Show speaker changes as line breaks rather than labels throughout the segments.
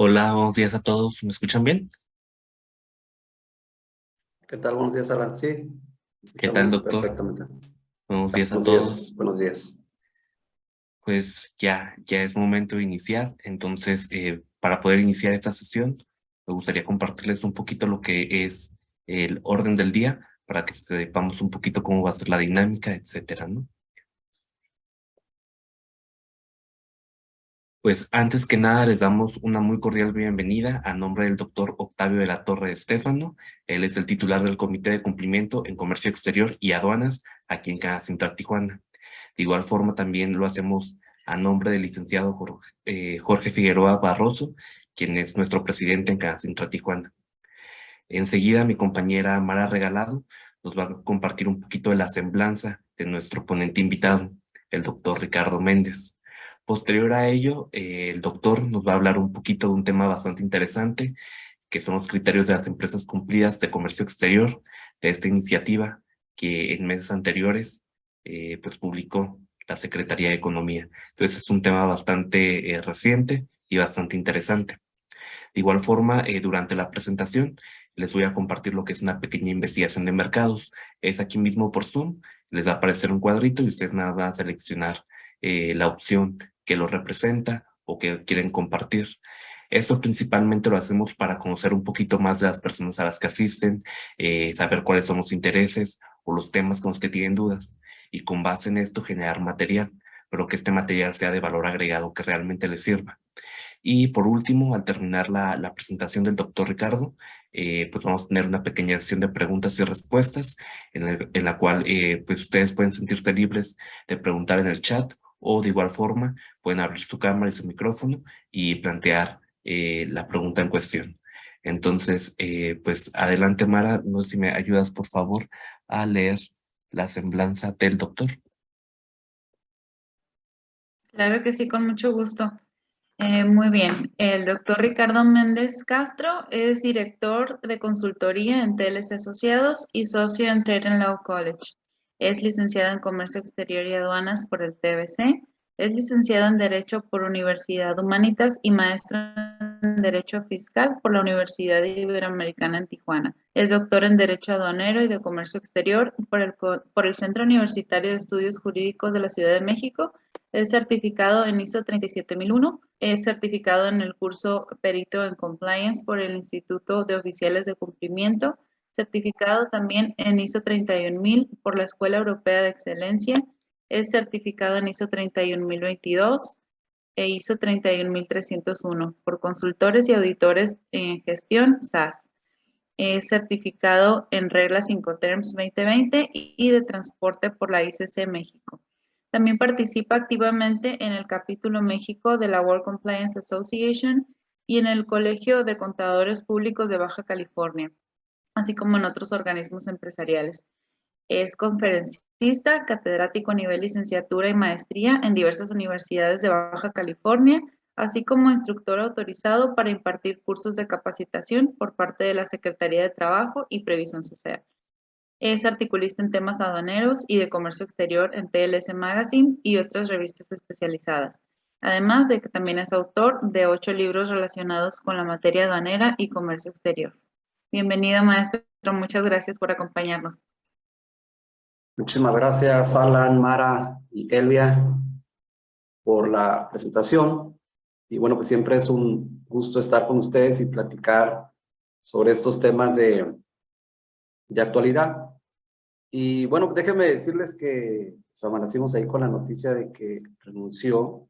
Hola, buenos días a todos. ¿Me escuchan bien?
¿Qué tal? Buenos días, Alan. Sí,
¿Qué tal,
escuchamos
doctor?
perfectamente.
Buenos días a
Buenos días,
todos.
buenos días.
Pues ya es momento de iniciar. Entonces, para poder iniciar esta sesión, me gustaría compartirles un poquito lo que es el orden del día para que sepamos un poquito cómo va a ser la dinámica, etcétera, ¿no? Pues antes que nada les damos una muy cordial bienvenida a nombre del doctor Octavio de la Torre Estéfano. Él es el titular del Comité de Cumplimiento en Comercio Exterior y Aduanas aquí en Canacintra, Tijuana. De igual forma también lo hacemos a nombre del licenciado Jorge Figueroa Barroso, quien es nuestro presidente en Canacintra, Tijuana. Enseguida mi compañera Mara Regalado nos va a compartir un poquito de la semblanza de nuestro ponente invitado, el doctor Ricardo Méndez. Posterior a ello, el doctor nos va a hablar un poquito de un tema bastante interesante, que son los criterios de las empresas cumplidas de comercio exterior, de esta iniciativa que en meses anteriores pues publicó la Secretaría de Economía. Entonces es un tema bastante reciente y bastante interesante. De igual forma, durante la presentación les voy a compartir lo que es una pequeña investigación de mercados. Es aquí mismo por Zoom, les va a aparecer un cuadrito y ustedes nada van a seleccionar la opción que lo representa o que quieren compartir. Esto principalmente lo hacemos para conocer un poquito más de las personas a las que asisten, saber cuáles son los intereses o los temas con los que tienen dudas y con base en esto generar material, pero que este material sea de valor agregado que realmente les sirva. Y por último, al terminar la presentación del doctor Ricardo, pues vamos a tener una pequeña sesión de preguntas y respuestas en la cual pues ustedes pueden sentirse libres de preguntar en el chat o de igual forma pueden abrir su cámara y su micrófono y plantear la pregunta en cuestión. Entonces, pues adelante Mara, no sé si me ayudas por favor a leer la semblanza del doctor.
Claro que sí, con mucho gusto. Muy bien. El doctor Ricardo Méndez Castro es director de consultoría en TLC Asociados y socio en Trade Law College. Es licenciado en Comercio Exterior y Aduanas por el TBC. Es licenciado en Derecho por Universidad Humanitas y maestro en Derecho Fiscal por la Universidad Iberoamericana en Tijuana. Es doctor en Derecho Aduanero y de Comercio Exterior por el Centro Universitario de Estudios Jurídicos de la Ciudad de México. Es certificado en ISO 37001. Es certificado en el curso Perito en Compliance por el Instituto de Oficiales de Cumplimiento. Certificado también en ISO 31000 por la Escuela Europea de Excelencia. Es certificado en ISO 31022 e ISO 31301 por consultores y auditores en gestión SAS. Es certificado en reglas Incoterms 2020 y de transporte por la ICC México. También participa activamente en el capítulo México de la World Compliance Association y en el Colegio de Contadores Públicos de Baja California, así como en otros organismos empresariales. Es conferencista, catedrático a nivel licenciatura y maestría en diversas universidades de Baja California, así como instructor autorizado para impartir cursos de capacitación por parte de la Secretaría de Trabajo y Previsión Social. Es articulista en temas aduaneros y de comercio exterior en TLS Magazine y otras revistas especializadas. Además de que también es autor de 8 libros relacionados con la materia aduanera y comercio exterior. Bienvenido, maestro. Muchas gracias por acompañarnos.
Muchísimas gracias, Alan, Mara y Elvia, por la presentación. Y bueno, pues siempre es un gusto estar con ustedes y platicar sobre estos temas de actualidad. Y bueno, déjenme decirles que pues, amanecimos ahí con la noticia de que renunció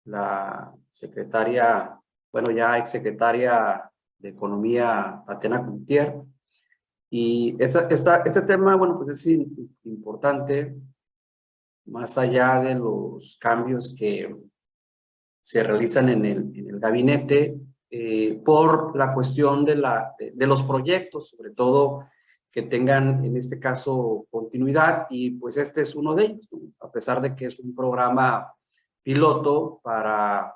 la secretaria, bueno, ya exsecretaria de Economía, Atena Cloutier. Y este tema, bueno, pues es importante, más allá de los cambios que se realizan en el gabinete, por la cuestión de los proyectos, sobre todo que tengan, en este caso, continuidad, y pues este es uno de ellos, ¿no? A pesar de que es un programa piloto para,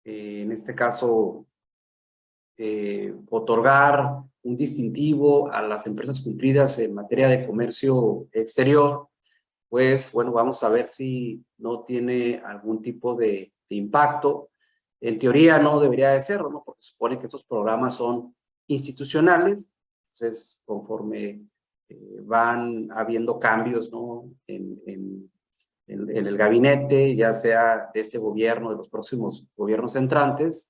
en este caso, otorgar un distintivo a las empresas cumplidas en materia de comercio exterior, pues bueno, vamos a ver si no tiene algún tipo de impacto En teoría no debería de serlo, ¿no? Porque se supone que estos programas son institucionales, entonces conforme van habiendo cambios, ¿no? En el gabinete, ya sea de este gobierno, de los próximos gobiernos entrantes,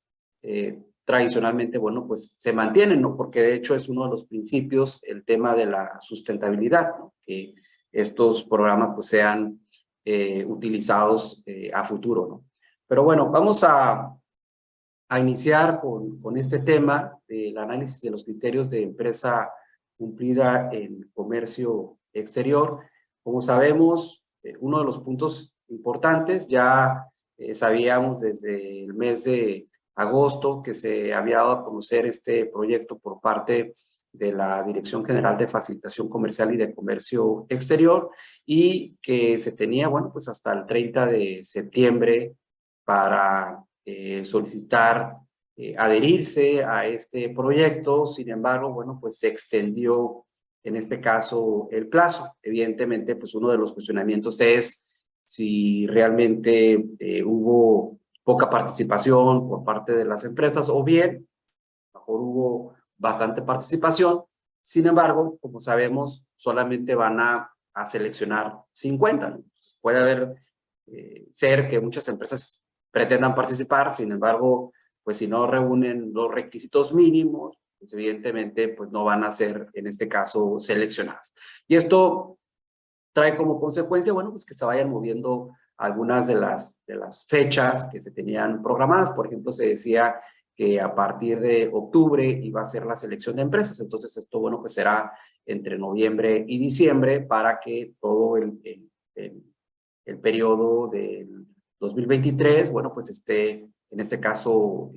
tradicionalmente, bueno, pues se mantienen, ¿no? Porque de hecho es uno de los principios el tema de la sustentabilidad, ¿no? Que estos programas pues sean utilizados a futuro, ¿no? Pero bueno, vamos a iniciar con este tema del análisis de los criterios de empresa cumplida en comercio exterior. Como sabemos, uno de los puntos importantes, ya sabíamos desde el mes de agosto que se había dado a conocer este proyecto por parte de la Dirección General de Facilitación Comercial y de Comercio Exterior y que se tenía, bueno, pues hasta el 30 de septiembre para solicitar adherirse a este proyecto. Sin embargo, bueno, pues se extendió en este caso el plazo. Evidentemente, pues uno de los cuestionamientos es si realmente hubo poca participación por parte de las empresas o bien, mejor hubo bastante participación. Sin embargo, como sabemos, solamente van a seleccionar 50, ¿no? Puede haber, ser que muchas empresas pretendan participar, sin embargo, pues si no reúnen los requisitos mínimos, pues evidentemente pues no van a ser, en este caso, seleccionadas. Y esto trae como consecuencia, bueno, pues que se vayan moviendo algunas de las fechas que se tenían programadas. Por ejemplo, se decía que a partir de octubre iba a ser la selección de empresas, entonces esto, bueno, pues será entre noviembre y diciembre para que todo el periodo del 2023, bueno, pues esté, en este caso,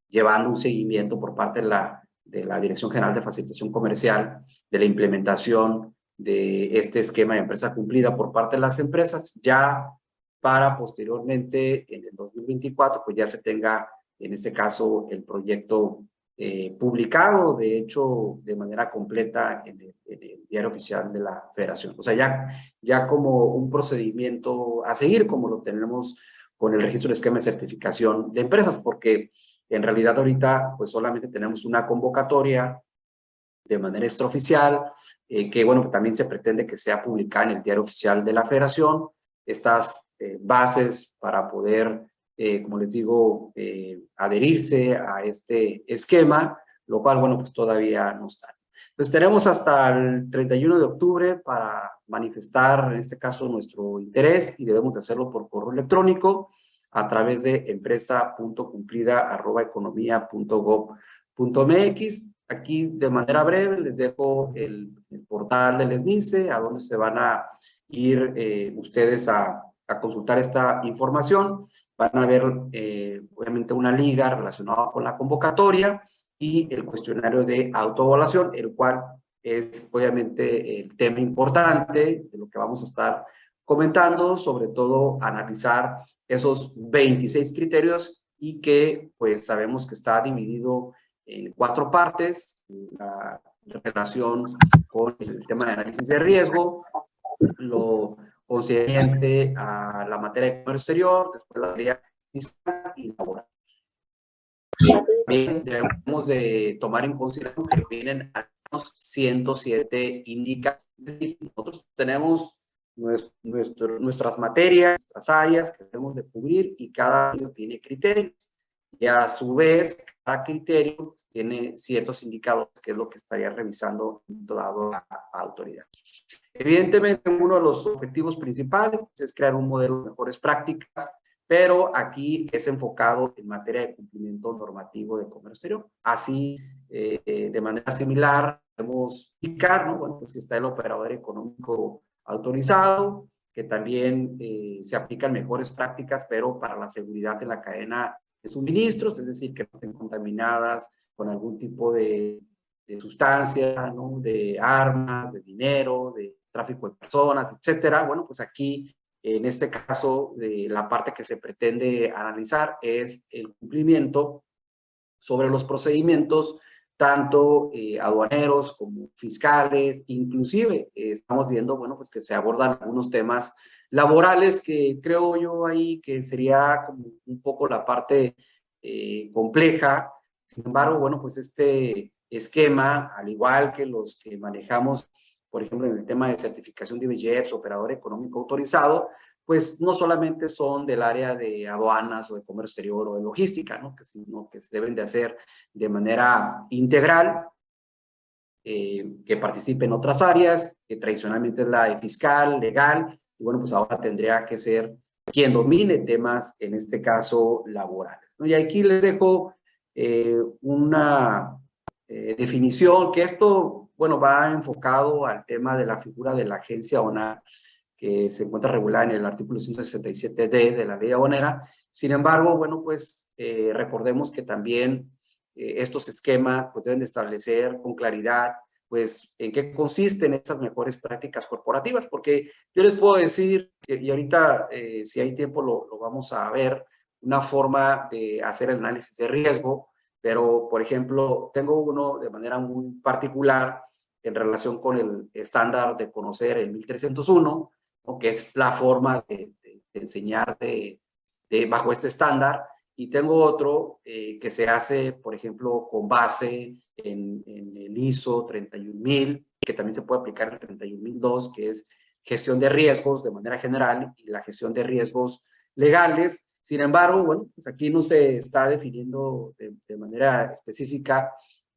llevando un seguimiento por parte de la Dirección General de Facilitación Comercial, de la implementación de este esquema de empresa cumplida por parte de las empresas, ya para posteriormente, en el 2024, pues ya se tenga, en este caso, el proyecto publicado, de hecho, de manera completa en el Diario Oficial de la Federación. O sea, ya como un procedimiento a seguir, como lo tenemos con el registro de esquema de certificación de empresas, porque en realidad ahorita pues solamente tenemos una convocatoria de manera extraoficial, que bueno, también se pretende que sea publicada en el Diario Oficial de la Federación. Estas bases para poder, como les digo, adherirse a este esquema, lo cual, bueno, pues todavía no está. Entonces tenemos hasta el 31 de octubre para manifestar, en este caso, nuestro interés y debemos de hacerlo por correo electrónico a través de empresa.cumplida@economia.gov.mx. Aquí de manera breve les dejo el portal del SNICE, a donde se van a ir ustedes a consultar esta información. Van a ver obviamente una liga relacionada con la convocatoria y el cuestionario de autoevaluación, el cual es obviamente el tema importante de lo que vamos a estar comentando, sobre todo analizar esos 26 criterios y que pues sabemos que está dividido en 4 partes: la relación con el tema de análisis de riesgo, lo concerniente a la materia de comercio exterior, después la materia fiscal y laboral. También debemos de tomar en consideración que vienen al menos 107 indicadores. Nosotros tenemos nuestras materias, nuestras áreas que debemos de cubrir y cada uno tiene criterios. Y a su vez, cada criterio tiene ciertos indicadores, que es lo que estaría revisando dado la autoridad. Evidentemente, uno de los objetivos principales es crear un modelo de mejores prácticas, pero aquí es enfocado en materia de cumplimiento normativo de comercio exterior. Así, de manera similar, podemos indicar, ¿no? Bueno, pues que está el operador económico autorizado, que también se aplican mejores prácticas, pero para la seguridad en la cadena de suministros, es decir, que no estén contaminadas con algún tipo de sustancia, ¿no? De armas, de dinero, de tráfico de personas, etcétera. Bueno, pues aquí, en este caso, la parte que se pretende analizar es el cumplimiento sobre los procedimientos, tanto aduaneros como fiscales. Inclusive estamos viendo, bueno, pues que se abordan algunos temas laborales que creo yo ahí que sería como un poco la parte compleja. Sin embargo, bueno, pues este esquema, al igual que los que manejamos, por ejemplo, en el tema de certificación de IBGEPS, operador económico autorizado, pues no solamente son del área de aduanas o de comercio exterior o de logística, ¿no? Sino que se deben de hacer de manera integral, que participe en otras áreas, que tradicionalmente es la de fiscal, legal, y bueno, pues ahora tendría que ser quien domine temas, en este caso, laborales, ¿no? Y aquí les dejo una definición, que esto, bueno, va enfocado al tema de la figura de la agencia aduanal, que se encuentra regulada en el artículo 167D de la ley aduanera. Sin embargo, bueno, pues recordemos que también estos esquemas pues deben de establecer con claridad pues en qué consisten estas mejores prácticas corporativas, porque yo les puedo decir, y ahorita si hay tiempo lo vamos a ver, una forma de hacer el análisis de riesgo, pero por ejemplo tengo uno de manera muy particular en relación con el estándar de conocer el 1301, ¿no? Que es la forma de enseñar bajo este estándar, y tengo otro que se hace, por ejemplo, con base en el ISO 31000, que también se puede aplicar el 31002, que es gestión de riesgos de manera general y la gestión de riesgos legales. Sin embargo, bueno, pues aquí no se está definiendo de manera específica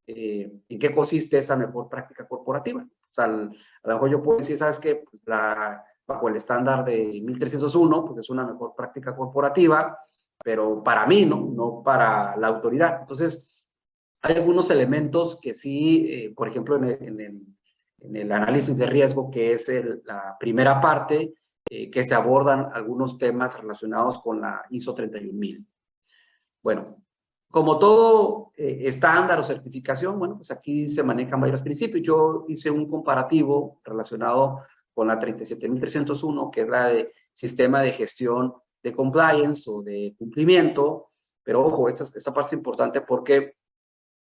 en qué consiste esa mejor práctica corporativa. O sea, a lo mejor yo puedo decir, ¿sabes qué? Pues bajo el estándar de 1301, pues es una mejor práctica corporativa, pero para mí, no para la autoridad. Entonces, hay algunos elementos que sí, por ejemplo, en el análisis de riesgo, que es la primera parte, que se abordan algunos temas relacionados con la ISO 31000. Bueno, como todo estándar o certificación, bueno, pues aquí se manejan varios principios. Yo hice un comparativo relacionado con la 37301, que es la de sistema de gestión de compliance o de cumplimiento, pero ojo, esta parte es importante porque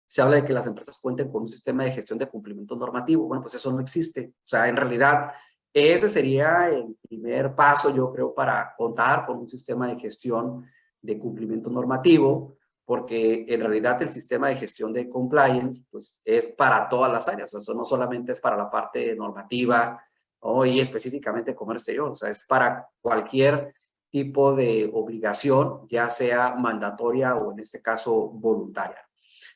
se habla de que las empresas cuenten con un sistema de gestión de cumplimiento normativo. Bueno, pues eso no existe. O sea, en realidad, ese sería el primer paso, yo creo, para contar con un sistema de gestión de cumplimiento normativo, porque en realidad el sistema de gestión de compliance, pues es para todas las áreas. O sea, eso no solamente es para la parte normativa, ¿no? Y específicamente comercio exterior. O sea, es para cualquier tipo de obligación, ya sea mandatoria o en este caso voluntaria.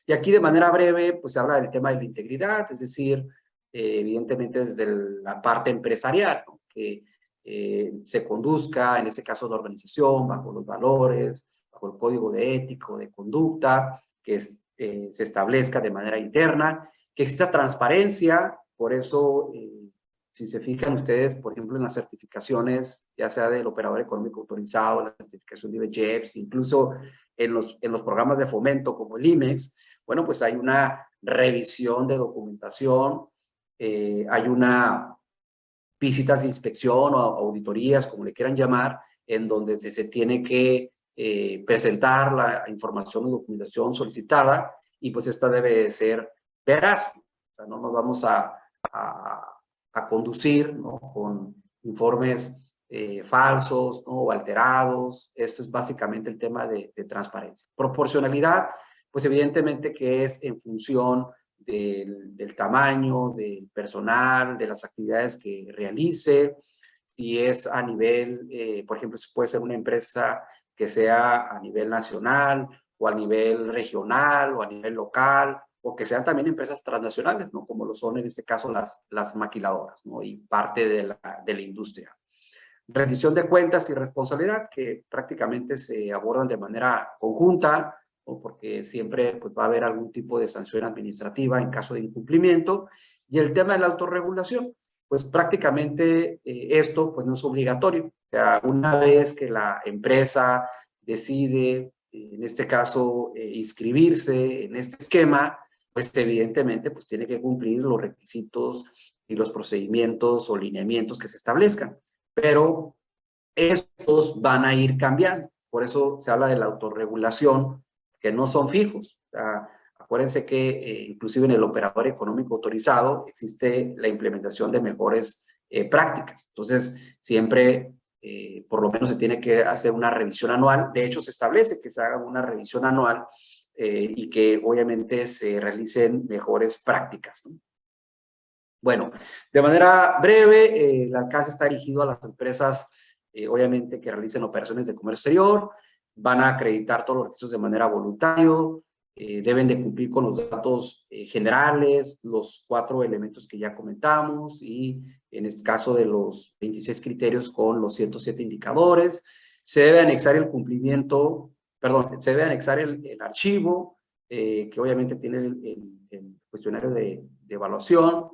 Y aquí de manera breve, pues se habla del tema de la integridad, es decir, evidentemente desde la parte empresarial, ¿no? Que se conduzca, en este caso de organización, bajo los valores, bajo el código de ético, de conducta, que se establezca de manera interna, que exista transparencia. Por eso, si se fijan ustedes, por ejemplo, en las certificaciones, ya sea del operador económico autorizado, la certificación de IBGEPS, incluso en los programas de fomento como el IMEX, bueno, pues hay una revisión de documentación, hay una visitas de inspección o auditorías, como le quieran llamar, en donde se tiene que presentar la información o documentación solicitada, y pues esta debe ser veraz. O sea, no nos vamos a conducir, ¿no? Con informes falsos, ¿no? O alterados. Esto es básicamente el tema de transparencia. Proporcionalidad, pues evidentemente que es en función del tamaño, del personal, de las actividades que realice. Si es a nivel, por ejemplo, si puede ser una empresa que sea a nivel nacional o a nivel regional o a nivel local, o que sean también empresas transnacionales, ¿no? Como lo son en este caso las maquiladoras, ¿no? Y parte de la industria. Rendición de cuentas y responsabilidad, que prácticamente se abordan de manera conjunta, ¿no? Porque siempre pues, va a haber algún tipo de sanción administrativa en caso de incumplimiento. Y el tema de la autorregulación, pues prácticamente esto pues no es obligatorio. O sea, una vez que la empresa decide, en este caso, inscribirse en este esquema, pues evidentemente pues tiene que cumplir los requisitos y los procedimientos o lineamientos que se establezcan. Pero estos van a ir cambiando. Por eso se habla de la autorregulación, que no son fijos. O sea, acuérdense que inclusive en el operador económico autorizado existe la implementación de mejores prácticas. Entonces, siempre por lo menos se tiene que hacer una revisión anual. De hecho, se establece que se haga una revisión anual y que obviamente se realicen mejores prácticas, ¿no? Bueno, de manera breve, el alcance está dirigido a las empresas, obviamente, que realicen operaciones de comercio exterior, van a acreditar todos los registros de manera voluntaria, deben de cumplir con los datos generales, los 4 elementos que ya comentamos, y en este caso de los 26 criterios con los 107 indicadores. Se debe anexar el cumplimiento, perdón, se debe anexar el archivo, que obviamente tiene el cuestionario de evaluación.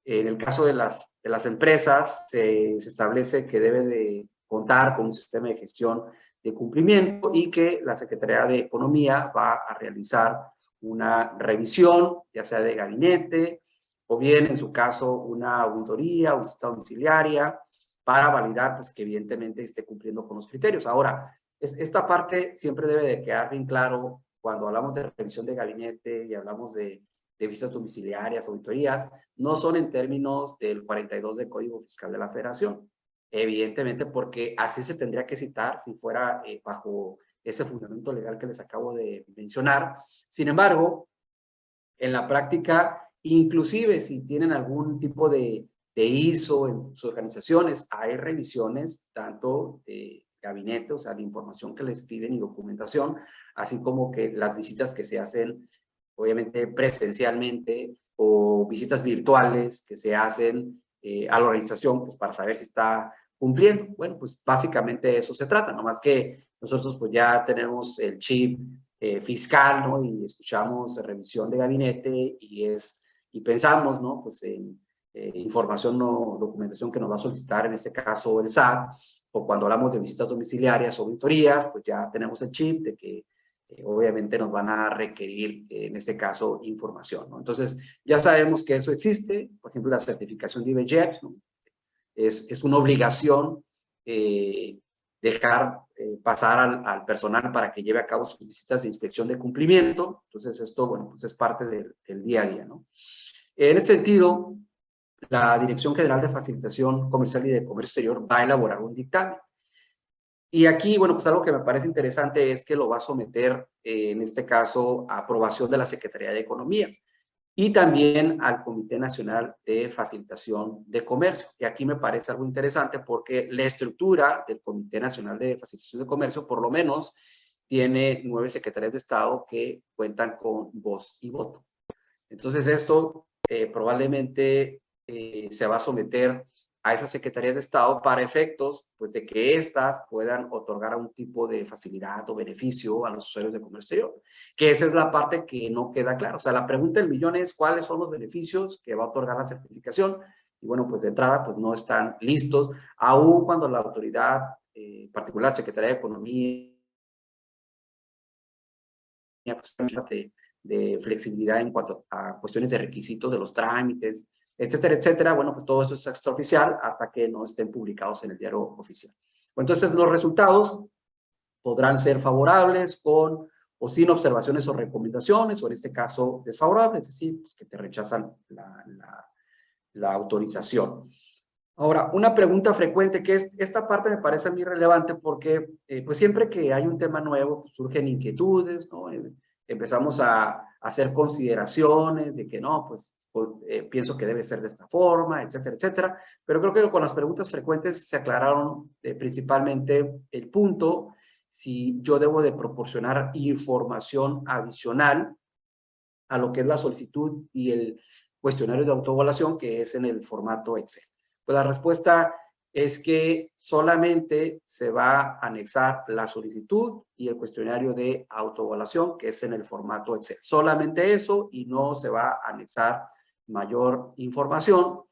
En el caso de las empresas, se establece que debe de contar con un sistema de gestión de cumplimiento y que la Secretaría de Economía va a realizar una revisión, ya sea de gabinete, o bien, en su caso, una auditoría o visita domiciliaria, para validar pues, que evidentemente esté cumpliendo con los criterios. Ahora, esta parte siempre debe de quedar bien claro cuando hablamos de revisión de gabinete y hablamos de visitas domiciliarias, auditorías, no son en términos del 42 del Código Fiscal de la Federación. Evidentemente, porque así se tendría que citar si fuera bajo ese fundamento legal que les acabo de mencionar. Sin embargo, en la práctica, inclusive si tienen algún tipo de ISO en sus organizaciones, hay revisiones tanto de gabinete, o sea, de información que les piden y documentación, así como que las visitas que se hacen obviamente presencialmente o visitas virtuales que se hacen a la organización pues, para saber si está cumpliendo. Bueno, pues básicamente de eso se trata, nomás que nosotros pues ya tenemos el chip fiscal, ¿no? Y escuchamos revisión de gabinete y pensamos, ¿no? Pues en información o documentación que nos va a solicitar, en este caso el SAT, o cuando hablamos de visitas domiciliarias o auditorías, pues ya tenemos el chip de que obviamente nos van a requerir, en este caso, información, ¿no? Entonces, ya sabemos que eso existe. Por ejemplo, la certificación de IBGEPS, ¿no? Es una obligación dejar pasar al personal para que lleve a cabo sus visitas de inspección de cumplimiento. Entonces, esto, bueno, pues es parte del día a día, ¿no? En este sentido, la Dirección General de Facilitación Comercial y de Comercio Exterior va a elaborar un dictamen. Y aquí, bueno, pues algo que me parece interesante es que lo va a someter, en este caso, a aprobación de la Secretaría de Economía y también al Comité Nacional de Facilitación de Comercio. Y aquí me parece algo interesante porque la estructura del Comité Nacional de Facilitación de Comercio, por lo menos, tiene 9 secretarias de Estado que cuentan con voz y voto. Entonces, esto probablemente se va a someter a esas secretarías de Estado para efectos, pues, de que éstas puedan otorgar algún tipo de facilidad o beneficio a los usuarios de comercio exterior, que esa es la parte que no queda clara. O sea, la pregunta del millón es, ¿cuáles son los beneficios que va a otorgar la certificación? Y bueno, pues de entrada, pues no están listos, aun cuando la autoridad, particular Secretaría de Economía, pues, de flexibilidad en cuanto a cuestiones de requisitos de los trámites, etcétera, etcétera. Bueno, pues todo eso es extraoficial hasta que no estén publicados en el diario oficial. Entonces, los resultados podrán ser favorables con o sin observaciones o recomendaciones, o en este caso desfavorables, es decir, pues que te rechazan la autorización. Ahora, una pregunta frecuente, que es, esta parte me parece a mí relevante porque pues siempre que hay un tema nuevo, pues surgen inquietudes, ¿no? Empezamos a hacer consideraciones de que no, pues pienso que debe ser de esta forma, etcétera, etcétera. Pero creo que con las preguntas frecuentes se aclararon principalmente el punto si yo debo de proporcionar información adicional a lo que es la solicitud y el cuestionario de autoevaluación, que es en el formato Excel. Pues la respuesta es que solamente se va a anexar la solicitud y el cuestionario de autoevaluación, que es en el formato Excel. Solamente eso, y no se va a anexar mayor información.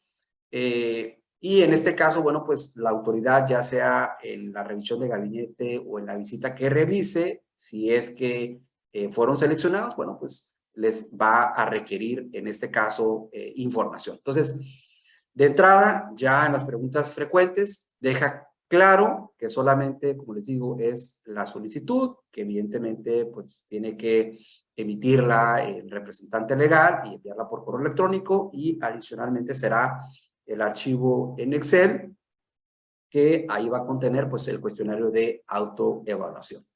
Y en este caso, bueno, pues la autoridad, ya sea en la revisión de gabinete o en la visita que realice, si es que fueron seleccionados, bueno, pues les va a requerir, en este caso, información. Entonces, de entrada, ya en las preguntas frecuentes, deja claro que solamente, como les digo, es la solicitud, que evidentemente pues tiene que emitirla el representante legal y enviarla por correo electrónico, y adicionalmente será el archivo en Excel que ahí va a contener pues el cuestionario de autoevaluación.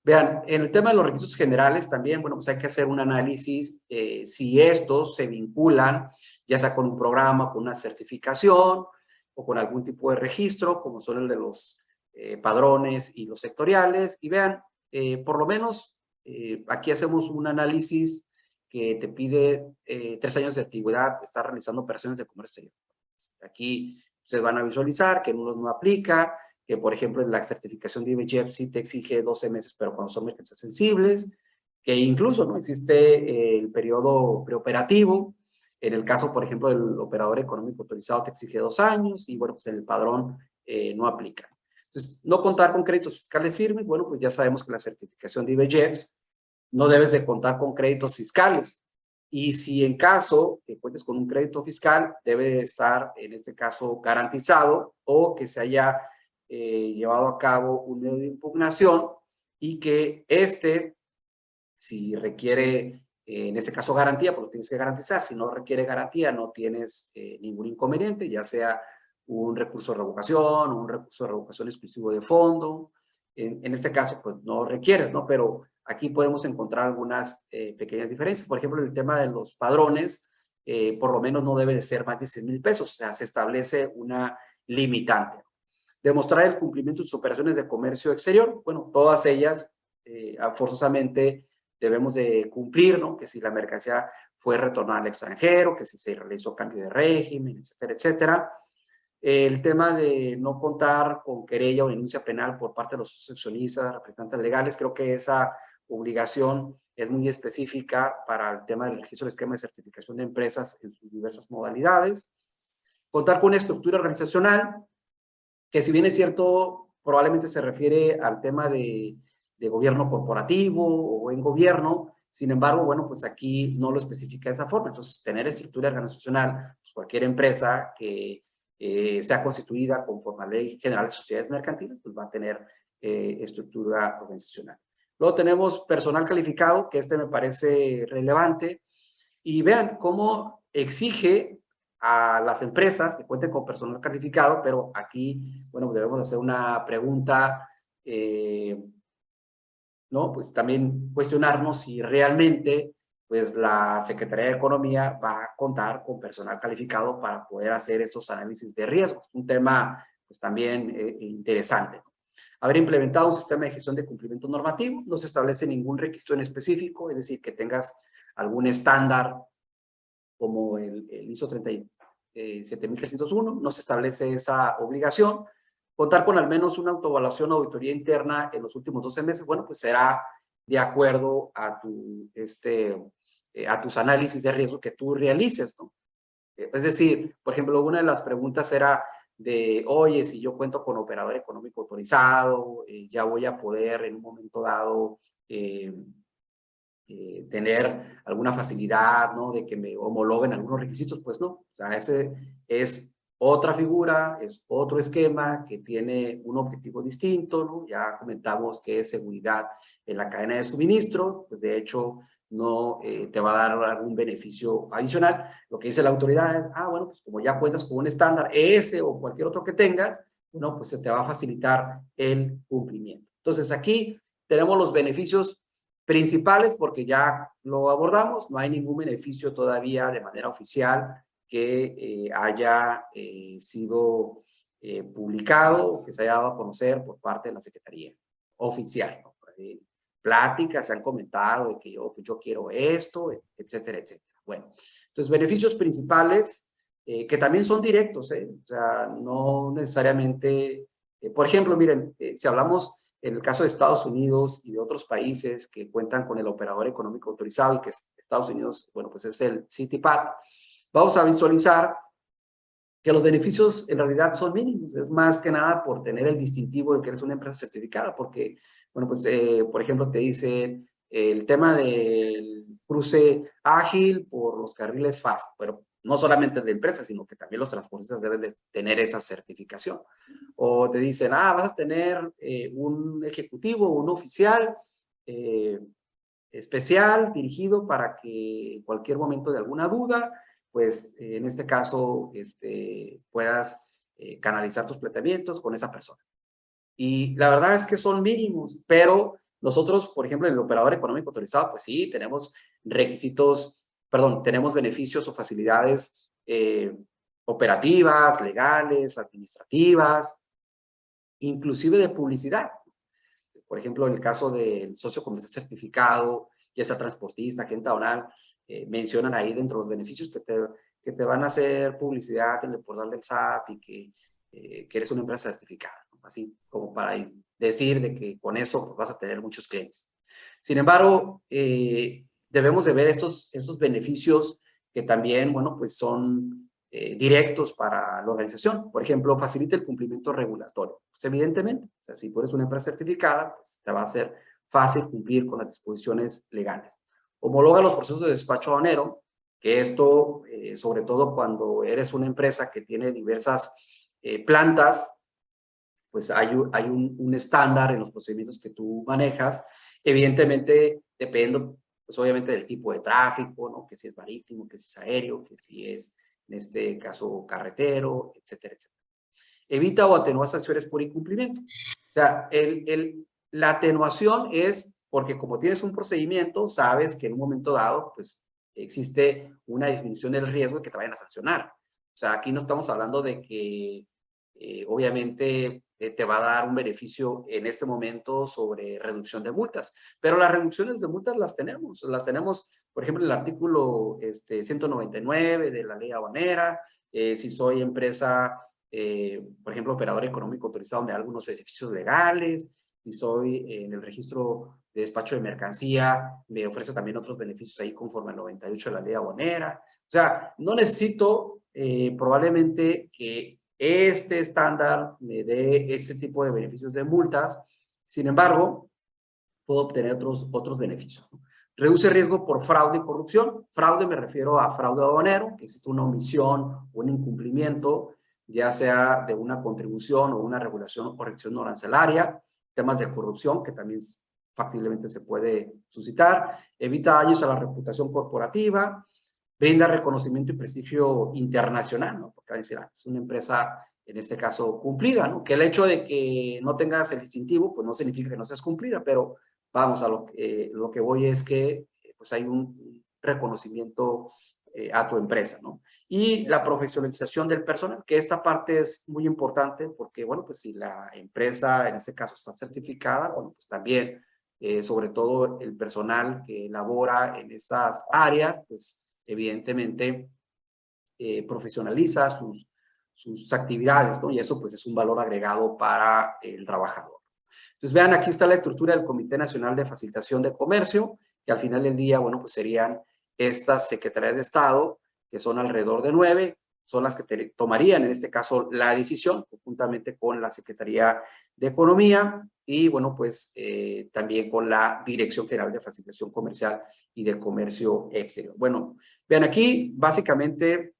Vean, en el tema de los requisitos generales también, bueno, pues hay que hacer un análisis si estos se vinculan, ya sea con un programa, con una certificación o con algún tipo de registro, como son el de los padrones y los sectoriales. Y vean, por lo menos aquí hacemos un análisis que te pide 3 años de antigüedad, estar realizando operaciones de comercio exterior. Aquí ustedes van a visualizar que no aplica, que por ejemplo en la certificación de IBJEF sí te exige 12 meses, pero cuando son mercancías sensibles, que incluso no existe el periodo preoperativo. En el caso, por ejemplo, del operador económico autorizado te exige 2 años y bueno, pues en el padrón no aplica. Entonces, no contar con créditos fiscales firmes, bueno, pues ya sabemos que la certificación de IBJEF no debes de contar con créditos fiscales. Y si en caso que cuentes con un crédito fiscal, debe estar, en este caso, garantizado o que se haya llevado a cabo un medio de impugnación y que si requiere, en este caso, garantía, pues lo tienes que garantizar. Si no requiere garantía, no tienes ningún inconveniente, ya sea un recurso de revocación o un recurso de revocación exclusivo de fondo. En este caso, pues no requieres, ¿no? Pero aquí podemos encontrar algunas pequeñas diferencias. Por ejemplo, en el tema de los padrones, por lo menos no debe de ser más de 100,000 pesos. O sea, se establece una limitante. Demostrar el cumplimiento de sus operaciones de comercio exterior. Bueno, todas ellas forzosamente debemos de cumplir, ¿no? Que si la mercancía fue retornada al extranjero, que si se realizó cambio de régimen, etcétera, etcétera. El tema de no contar con querella o denuncia penal por parte de los accionistas, representantes legales, creo que esa obligación es muy específica para el tema del registro del esquema de certificación de empresas en sus diversas modalidades. Contar con una estructura organizacional, que si bien es cierto, probablemente se refiere al tema de gobierno corporativo o en gobierno, sin embargo, bueno, pues aquí no lo especifica de esa forma. Entonces, tener estructura organizacional, pues cualquier empresa que sea constituida conforme a la Ley General de Sociedades Mercantiles, pues va a tener estructura organizacional. Luego tenemos personal calificado, que me parece relevante, y vean cómo exige a las empresas que cuenten con personal calificado, pero aquí, bueno, debemos hacer una pregunta, ¿no? Pues también cuestionarnos si realmente, pues la Secretaría de Economía va a contar con personal calificado para poder hacer estos análisis de riesgos. Un tema, pues también interesante, ¿no? Haber implementado un sistema de gestión de cumplimiento normativo, no se establece ningún requisito en específico, es decir, que tengas algún estándar como el ISO 37301, no se establece esa obligación. Contar con al menos una autoevaluación o auditoría interna en los últimos 12 meses, bueno, pues será de acuerdo a tus análisis de riesgo que tú realices, ¿no? Es decir, por ejemplo, una de las preguntas era de, oye, si yo cuento con operador económico autorizado, ya voy a poder en un momento dado tener alguna facilidad, ¿no? De que me homologuen algunos requisitos, pues no. O sea, ese es otra figura, es otro esquema que tiene un objetivo distinto, ¿no? Ya comentamos que es seguridad en la cadena de suministro, pues de hecho no te va a dar algún beneficio adicional. Lo que dice la autoridad es, bueno, pues como ya cuentas con un estándar, ese o cualquier otro que tengas, bueno, pues se te va a facilitar el cumplimiento. Entonces aquí tenemos los beneficios principales porque ya lo abordamos, no hay ningún beneficio todavía de manera oficial que haya sido publicado, que se haya dado a conocer por parte de la Secretaría oficial, ¿no? Pláticas se han comentado de que yo quiero esto, etcétera, etcétera. Bueno, entonces beneficios principales que también son directos, o sea, no necesariamente, por ejemplo, miren, si hablamos en el caso de Estados Unidos y de otros países que cuentan con el operador económico autorizado y que Estados Unidos, bueno, pues es el CITIPAT, vamos a visualizar que los beneficios en realidad son mínimos. Es más que nada por tener el distintivo de que eres una empresa certificada, porque, bueno, pues, por ejemplo, te dice el tema del cruce ágil por los carriles fast, pero no solamente de empresas, sino que también los transportistas deben de tener esa certificación. O te dicen, vas a tener un ejecutivo, un oficial especial dirigido para que en cualquier momento de alguna duda, pues en este caso puedas canalizar tus planteamientos con esa persona. Y la verdad es que son mínimos, pero nosotros, por ejemplo, en el operador económico autorizado, pues sí, tenemos requisitos, perdón, tenemos beneficios o facilidades operativas, legales, administrativas, inclusive de publicidad. Por ejemplo, en el caso del socio comercial certificado, ya sea transportista, agente aduanal, mencionan ahí dentro de los beneficios que te van a hacer publicidad en el portal del SAT y que eres una empresa certificada, ¿no? Así como para decir de que con eso pues, vas a tener muchos clientes. Sin embargo, debemos de ver estos beneficios que también, bueno, pues son directos para la organización. Por ejemplo, facilita el cumplimiento regulatorio. Pues evidentemente, o sea, si tú eres una empresa certificada, pues te va a ser fácil cumplir con las disposiciones legales. Homologa los procesos de despacho aduanero, que esto, sobre todo cuando eres una empresa que tiene diversas plantas, pues hay un estándar en los procedimientos que tú manejas. Evidentemente, dependiendo, pues obviamente del tipo de tráfico, ¿no? Que si es marítimo, que si es aéreo, que si es, en este caso, carretero, etcétera, etcétera. Evita o atenúa sanciones por incumplimiento. O sea, la atenuación es porque como tienes un procedimiento, sabes que en un momento dado, pues existe una disminución del riesgo de que te vayan a sancionar. O sea, aquí no estamos hablando de que obviamente te va a dar un beneficio en este momento sobre reducción de multas, pero las reducciones de multas las tenemos, por ejemplo, en el artículo 199 de la ley aduanera, si soy empresa, por ejemplo, operador económico autorizado, me da algunos beneficios legales, si soy en el registro de despacho de mercancía, me ofrece también otros beneficios ahí conforme al 98 de la ley aduanera. O sea, no necesito probablemente que este estándar me dé ese tipo de beneficios de multas. Sin embargo, puedo obtener otros beneficios, ¿no? Reduce riesgo por fraude y corrupción. Fraude me refiero a fraude aduanero, que existe una omisión, un incumplimiento, ya sea de una contribución o una regulación o restricción arancelaria. Temas de corrupción, que también factiblemente se puede suscitar. Evita daños a la reputación corporativa. Brinda reconocimiento y prestigio internacional, ¿no? Porque van a decir, es una empresa, en este caso, cumplida, ¿no? Que el hecho de que no tengas el distintivo, pues no significa que no seas cumplida, pero vamos, a lo que voy es que pues hay un reconocimiento a tu empresa, ¿no? Y la profesionalización del personal, que esta parte es muy importante porque, bueno, pues si la empresa, en este caso, está certificada, bueno, pues también, sobre todo el personal que labora en esas áreas, pues evidentemente profesionaliza sus actividades, ¿no? Y eso pues es un valor agregado para el trabajador. Entonces vean, aquí está la estructura del Comité Nacional de Facilitación de Comercio, que al final del día, bueno, pues serían estas secretarías de Estado, que son alrededor de 9, son las que tomarían en este caso la decisión, conjuntamente con la Secretaría de Economía y, bueno, pues también con la Dirección General de Facilitación Comercial y de Comercio Exterior. Bueno, vean aquí, básicamente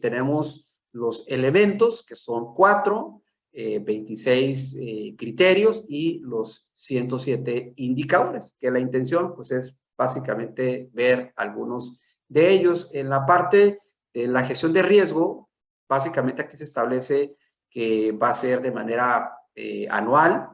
tenemos los elementos, que son 4, 26 criterios y los 107 indicadores, que la intención pues es básicamente ver algunos de ellos. En la parte de la gestión de riesgo, básicamente aquí se establece que va a ser de manera anual.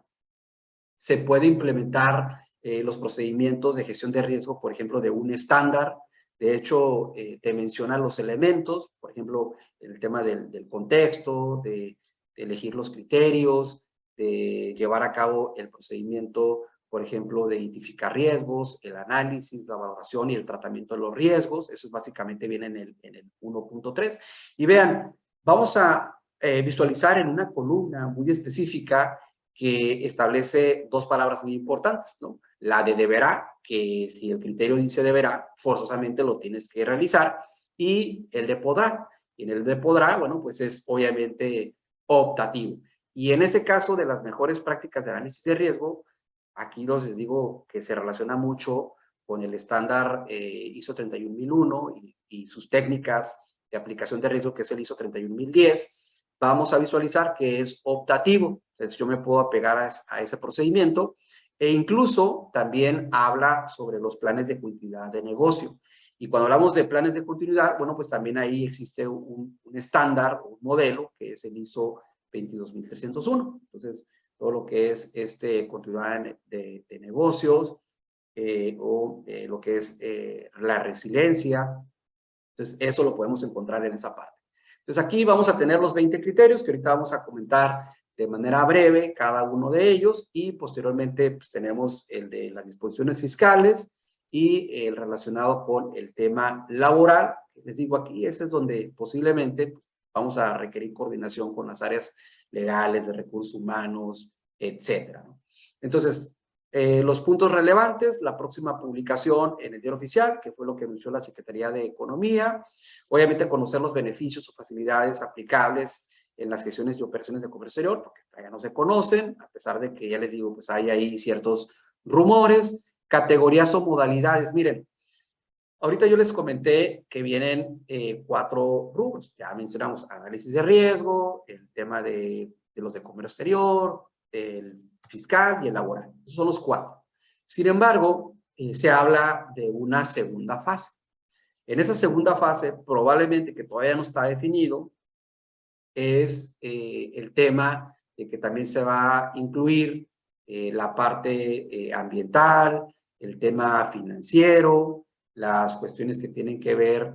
Se puede implementar los procedimientos de gestión de riesgo, por ejemplo, de un estándar. De hecho, te menciona los elementos, por ejemplo, el tema del contexto, de elegir los criterios, de llevar a cabo el procedimiento, por ejemplo, de identificar riesgos, el análisis, la valoración y el tratamiento de los riesgos. Eso básicamente viene en el 1.3. Y vean, vamos a visualizar en una columna muy específica que establece dos palabras muy importantes, ¿no? La de deberá, que si el criterio dice deberá, forzosamente lo tienes que realizar, y el de podrá. Y en el de podrá, bueno, pues es obviamente optativo. Y en ese caso de las mejores prácticas de análisis de riesgo, aquí les digo que se relaciona mucho con el estándar ISO 31001 y sus técnicas de aplicación de riesgo, que es el ISO 31010. Vamos a visualizar que es optativo. Entonces yo me puedo apegar a ese procedimiento e incluso también habla sobre los planes de continuidad de negocio. Y cuando hablamos de planes de continuidad, bueno, pues también ahí existe un estándar, un modelo, que es el ISO 22301. Entonces, todo lo que es continuidad de negocios, o lo que es la resiliencia. Entonces, eso lo podemos encontrar en esa parte. Entonces, aquí vamos a tener los 20 criterios que ahorita vamos a comentar de manera breve cada uno de ellos, y posteriormente pues, tenemos el de las disposiciones fiscales y el relacionado con el tema laboral. Les digo aquí, ese es donde posiblemente vamos a requerir coordinación con las áreas legales, de recursos humanos, etcétera, ¿no? Entonces, los puntos relevantes, la próxima publicación en el Diario Oficial, que fue lo que anunció la Secretaría de Economía. Obviamente conocer los beneficios o facilidades aplicables en las gestiones y operaciones de comercio exterior, porque todavía no se conocen, a pesar de que ya les digo, pues hay ahí ciertos rumores. Categorías o modalidades. Miren, ahorita yo les comenté que vienen 4 rubros. Ya mencionamos análisis de riesgo, el tema de los de comercio exterior, el fiscal y el laboral. Esos son los 4. Sin embargo, se habla de una segunda fase. En esa segunda fase, probablemente que todavía no está definido, es el tema de que también se va a incluir la parte ambiental, el tema financiero, las cuestiones que tienen que ver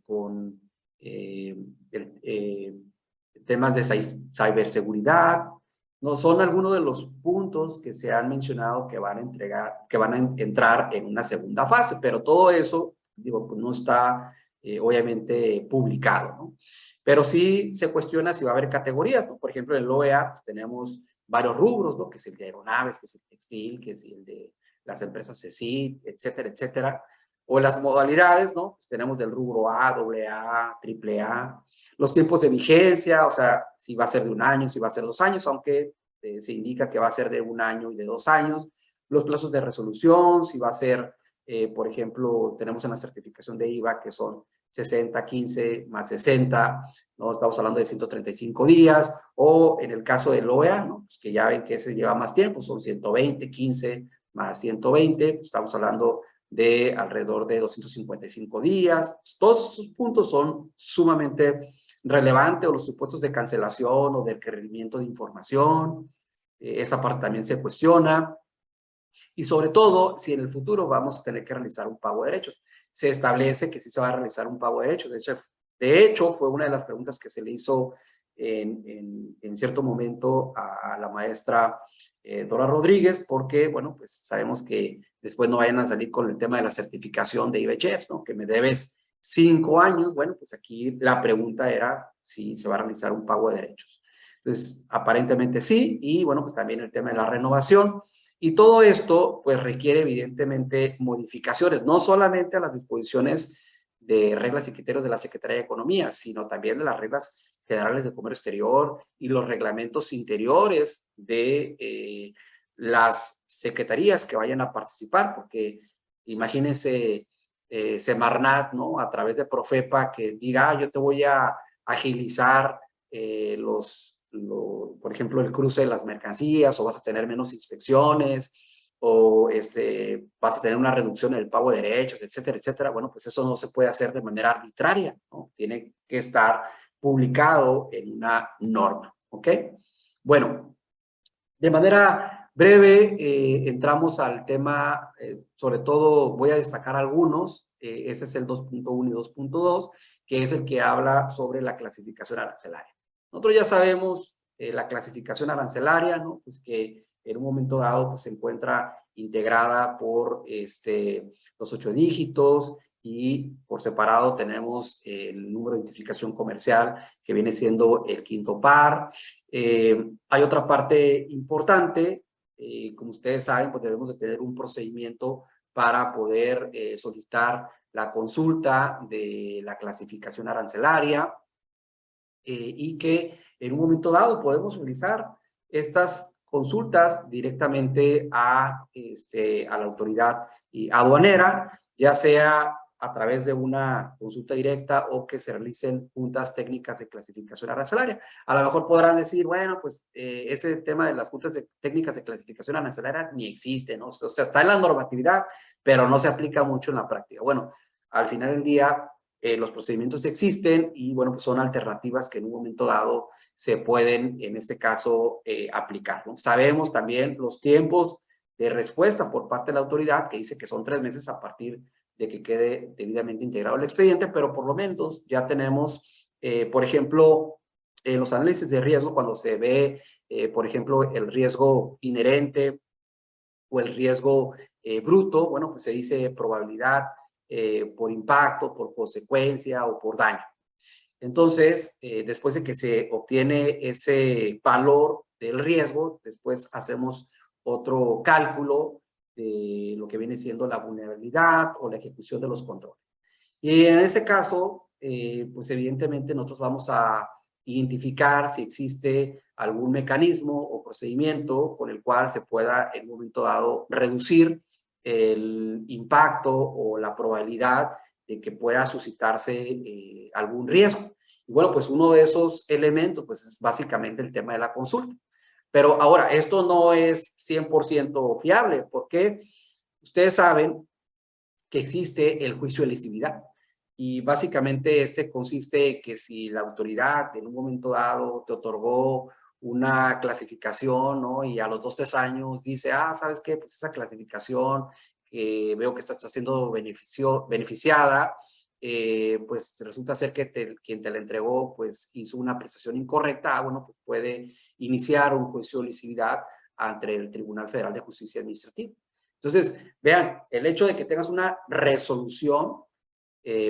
con temas de ciberseguridad. No son algunos de los puntos que se han mencionado que van a entrar en una segunda fase, pero todo eso, digo, pues no está obviamente publicado, ¿no? Pero sí se cuestiona si va a haber categorías, ¿no? Por ejemplo, en el OEA pues, tenemos varios rubros, ¿no? Que es el de aeronaves, que es el textil, que es el de las empresas CECIT, etcétera, etcétera. O en las modalidades, ¿no? Pues tenemos del rubro A, AA, AAA. Los tiempos de vigencia, o sea, si va a ser de 1 año, si va a ser 2 años, aunque se indica que va a ser de 1 año y de 2 años. Los plazos de resolución, si va a ser, por ejemplo, tenemos en la certificación de IVA que son 60, 15 más 60, ¿no? Estamos hablando de 135 días, o en el caso del OEA, ¿no? Pues que ya ven que ese lleva más tiempo, son 120, 15 más 120, pues estamos hablando de alrededor de 255 días. Todos esos puntos son sumamente relevantes, o los supuestos de cancelación o de requerimiento de información, esa parte también se cuestiona. Y sobre todo, si en el futuro vamos a tener que realizar un pago de derechos. Se establece que sí se va a realizar un pago de derechos. De hecho, fue una de las preguntas que se le hizo en cierto momento a la maestra Dora Rodríguez, porque, bueno, pues sabemos que después no vayan a salir con el tema de la certificación de IBCHEF, ¿no? Que me debes 5 años. Bueno, pues aquí la pregunta era si se va a realizar un pago de derechos. Entonces, aparentemente sí, y bueno, pues también el tema de la renovación. Y todo esto, pues, requiere evidentemente modificaciones, no solamente a las disposiciones de reglas y criterios de la Secretaría de Economía, sino también de las reglas generales de comercio exterior y los reglamentos interiores de las secretarías que vayan a participar, porque imagínense Semarnat, ¿no? A través de Profepa, que diga, yo te voy a agilizar por ejemplo, el cruce de las mercancías, o vas a tener menos inspecciones, o vas a tener una reducción en el pago de derechos, etcétera, etcétera. Bueno, pues eso no se puede hacer de manera arbitraria, ¿no? Tiene que estar publicado en una norma, ¿ok? Bueno, de manera breve entramos al tema, sobre todo voy a destacar algunos, ese es el 2.1 y 2.2, que es el que habla sobre la clasificación arancelaria. Nosotros ya sabemos la clasificación arancelaria, ¿no? Pues que en un momento dado pues, se encuentra integrada por los 8 dígitos, y por separado tenemos el número de identificación comercial, que viene siendo el 5º par. Hay otra parte importante, como ustedes saben, pues debemos de tener un procedimiento para poder solicitar la consulta de la clasificación arancelaria, y que en un momento dado podemos utilizar estas consultas directamente a la autoridad aduanera, ya sea a través de una consulta directa o que se realicen juntas técnicas de clasificación arancelaria. A lo mejor podrán decir, bueno, pues ese tema de las juntas técnicas de clasificación arancelaria ni existe, ¿no? O sea, está en la normatividad, pero no se aplica mucho en la práctica. Bueno, al final del día los procedimientos existen y bueno, pues son alternativas que en un momento dado se pueden, en este caso, aplicar, ¿no? Sabemos también los tiempos de respuesta por parte de la autoridad, que dice que son 3 meses a partir de que quede debidamente integrado el expediente, pero por lo menos ya tenemos, por ejemplo, los análisis de riesgo, cuando se ve, por ejemplo, el riesgo inherente o el riesgo bruto, bueno, pues se dice probabilidad por impacto, por consecuencia o por daño. Entonces, después de que se obtiene ese valor del riesgo, después hacemos otro cálculo de lo que viene siendo la vulnerabilidad o la ejecución de los controles. Y en ese caso, pues evidentemente nosotros vamos a identificar si existe algún mecanismo o procedimiento con el cual se pueda en un momento dado reducir el impacto o la probabilidad de que pueda suscitarse algún riesgo. Y bueno, pues uno de esos elementos pues es básicamente el tema de la consulta. Pero ahora, esto no es 100% fiable porque ustedes saben que existe el juicio de lesividad. Y básicamente este consiste en que si la autoridad en un momento dado te otorgó una clasificación, ¿no? Y a los 2, 3 años dice, ¿sabes qué? Pues esa clasificación veo que está siendo beneficiada, pues resulta ser que quien te la entregó pues hizo una apreciación incorrecta, bueno, pues puede iniciar un juicio de lesividad ante el Tribunal Federal de Justicia Administrativa. Entonces, vean, el hecho de que tengas una resolución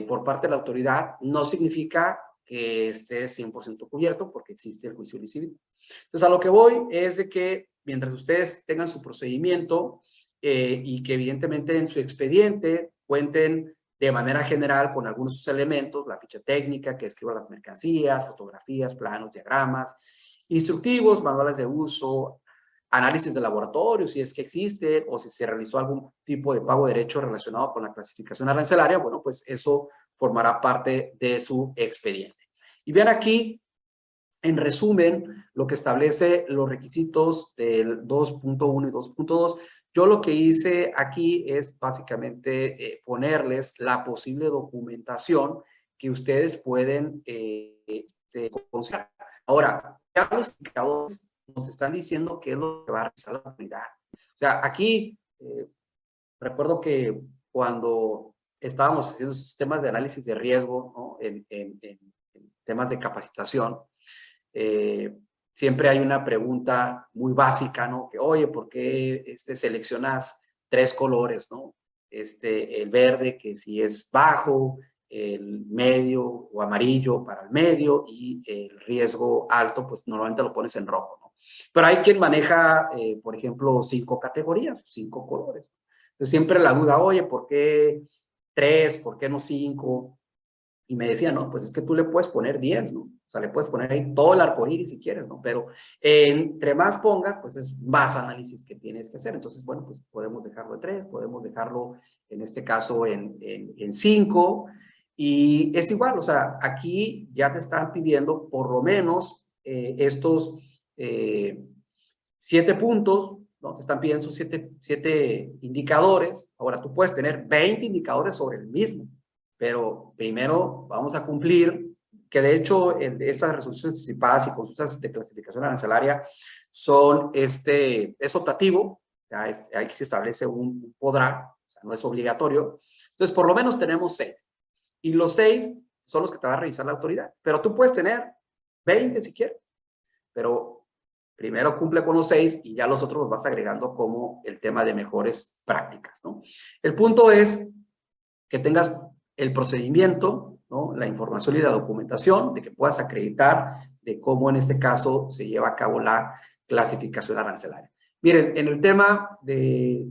por parte de la autoridad no significa que esté 100% cubierto porque existe el juicio de lesividad. Entonces, a lo que voy es de que mientras ustedes tengan su procedimiento y que evidentemente en su expediente cuenten de manera general con algunos de sus elementos, la ficha técnica que escriba las mercancías, fotografías, planos, diagramas, instructivos, manuales de uso, análisis de laboratorio, si es que existe, o si se realizó algún tipo de pago de derecho relacionado con la clasificación arancelaria, bueno, pues eso formará parte de su expediente. Y vean aquí, en resumen, lo que establece los requisitos del 2.1 y 2.2. Yo lo que hice aquí es básicamente ponerles la posible documentación que ustedes pueden considerar. Ahora, ya los indicadores nos están diciendo qué es lo que va a realizar la autoridad. O sea, aquí recuerdo que cuando estábamos haciendo sistemas de análisis de riesgo, ¿no? en temas de capacitación, siempre hay una pregunta muy básica, ¿no? Que, oye, ¿por qué seleccionas 3 colores, ¿no? El verde, que si es bajo, el medio o amarillo para el medio y el riesgo alto, pues normalmente lo pones en rojo, ¿no? Pero hay quien maneja, por ejemplo, 5 categorías, 5 colores. Entonces siempre la duda, oye, ¿por qué 3? ¿Por qué no 5? Y me decía, no, pues es que tú le puedes poner 10, ¿no? O sea, le puedes poner ahí todo el arco iris si quieres, ¿no? Pero entre más pongas, pues es más análisis que tienes que hacer. Entonces, bueno, pues podemos dejarlo en 3, podemos dejarlo, en este caso, en 5. Y es igual, o sea, aquí ya te están pidiendo por lo menos estos 7 puntos, ¿no? Te están pidiendo esos 7 indicadores. Ahora, tú puedes tener 20 indicadores sobre el mismo. Pero primero vamos a cumplir, que de hecho esas resoluciones anticipadas y consultas de clasificación arancelaria son, es optativo, ya ahí se establece un podrá, o sea, no es obligatorio. Entonces, por lo menos tenemos 6. Y los 6 son los que te va a revisar la autoridad. Pero tú puedes tener 20 si quieres. Pero primero cumple con los 6 y ya los otros los vas agregando como el tema de mejores prácticas, ¿no? El punto es que tengas el procedimiento, ¿no? La información y la documentación, de que puedas acreditar de cómo en este caso se lleva a cabo la clasificación arancelaria. Miren, en el tema de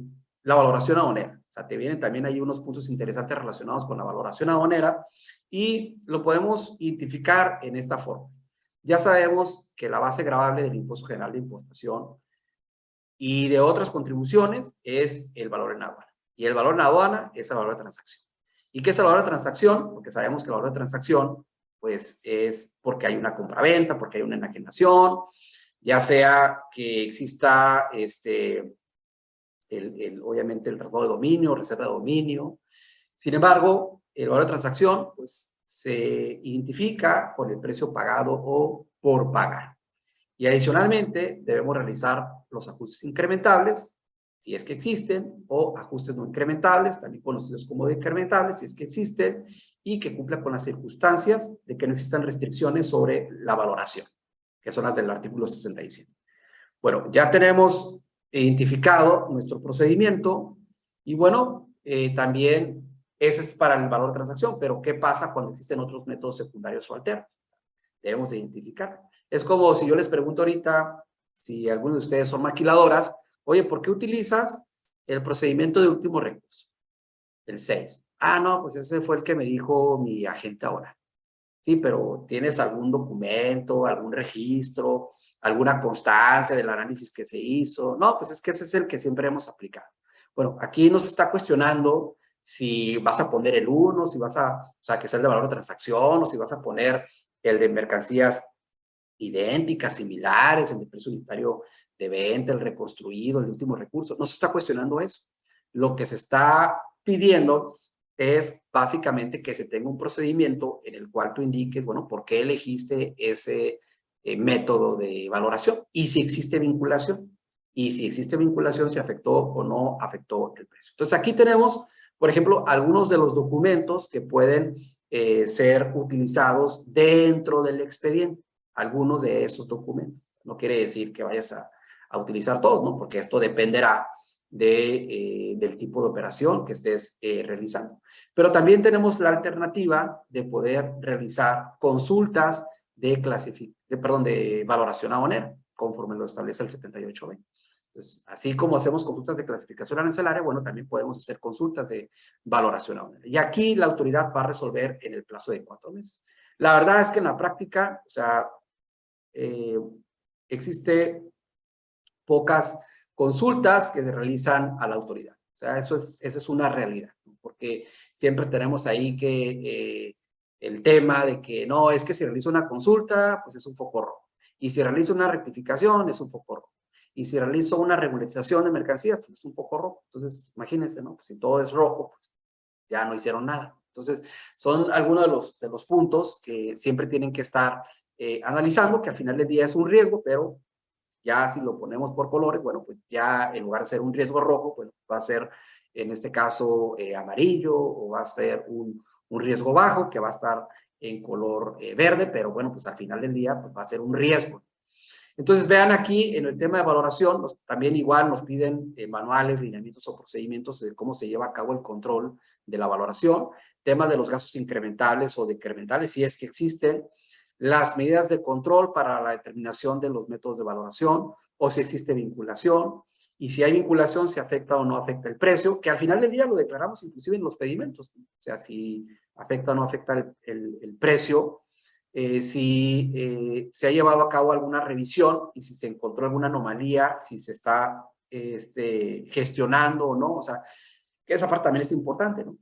la valoración aduanera, o sea, te vienen también ahí unos puntos interesantes relacionados con la valoración aduanera y lo podemos identificar en esta forma. Ya sabemos que la base gravable del Impuesto General de Importación y de otras contribuciones es el valor en aduana. Y el valor en aduana es el valor de transacción. ¿Y qué es el valor de transacción? Porque sabemos que el valor de transacción, pues, es porque hay una compraventa, porque hay una enajenación, ya sea que exista, obviamente, el traslado de dominio, reserva de dominio. Sin embargo, el valor de transacción pues, se identifica con el precio pagado o por pagar. Y adicionalmente debemos realizar los ajustes incrementables, si es que existen, o ajustes no incrementables, también conocidos como decrementables, si es que existen, y que cumplan con las circunstancias de que no existan restricciones sobre la valoración, que son las del artículo 67. Bueno, ya tenemos identificado nuestro procedimiento y bueno, también ese es para el valor de transacción, pero ¿qué pasa cuando existen otros métodos secundarios o alternos? Debemos de identificar. Es como si yo les pregunto ahorita, si algunos de ustedes son maquiladoras, oye, ¿por qué utilizas el procedimiento de último recurso? El 6. Ah, no, pues ese fue el que me dijo mi agente ahora. Sí, pero ¿tienes algún documento, algún registro, alguna constancia del análisis que se hizo? No, pues es que ese es el que siempre hemos aplicado. Bueno, aquí nos está cuestionando si vas a poner el 1, si vas a, o sea, que es el de valor de transacción, o si vas a poner el de mercancías idénticas, similares, el de precio unitario de venta, el reconstruido, el último recurso. No se está cuestionando eso. Lo que se está pidiendo es básicamente que se tenga un procedimiento en el cual tú indiques, bueno, por qué elegiste ese método de valoración y si existe vinculación. Y si existe vinculación, si afectó o no afectó el precio. Entonces, aquí tenemos, por ejemplo, algunos de los documentos que pueden ser utilizados dentro del expediente. Algunos de esos documentos. No quiere decir que vayas a utilizar todos, ¿no? Porque esto dependerá del tipo de operación que estés realizando. Pero también tenemos la alternativa de poder realizar consultas de valoración aduanera, conforme lo establece el 78B. Entonces, así como hacemos consultas de clasificación arancelaria, bueno, también podemos hacer consultas de valoración aduanera. Y aquí la autoridad va a resolver en el plazo de 4 meses. La verdad es que en la práctica, o sea, existe pocas consultas que se realizan a la autoridad. O sea, esa es una realidad, ¿no? Porque siempre tenemos ahí que el tema de que no, es que si realizo una consulta, pues es un foco rojo. Y si realizo una rectificación, es un foco rojo. Y si realizo una regularización de mercancías, pues es un foco rojo. Entonces, imagínense, ¿no? Pues si todo es rojo, pues ya no hicieron nada. Entonces, son algunos de los puntos que siempre tienen que estar analizando, que al final del día es un riesgo, pero ya si lo ponemos por colores, bueno, pues ya en lugar de ser un riesgo rojo, pues va a ser en este caso amarillo, o va a ser un riesgo bajo que va a estar en color verde, pero bueno, pues al final del día pues va a ser un riesgo. Entonces vean aquí en el tema de valoración, también igual nos piden manuales, lineamientos o procedimientos de cómo se lleva a cabo el control de la valoración, temas de los gastos incrementables o decrementales, si es que existen, las medidas de control para la determinación de los métodos de valoración, o si existe vinculación, y si hay vinculación, si afecta o no afecta el precio, que al final del día lo declaramos inclusive en los pedimentos, o sea, si afecta o no afecta el precio, si se ha llevado a cabo alguna revisión y si se encontró alguna anomalía, si se está gestionando o no, o sea, que esa parte también es importante, ¿no?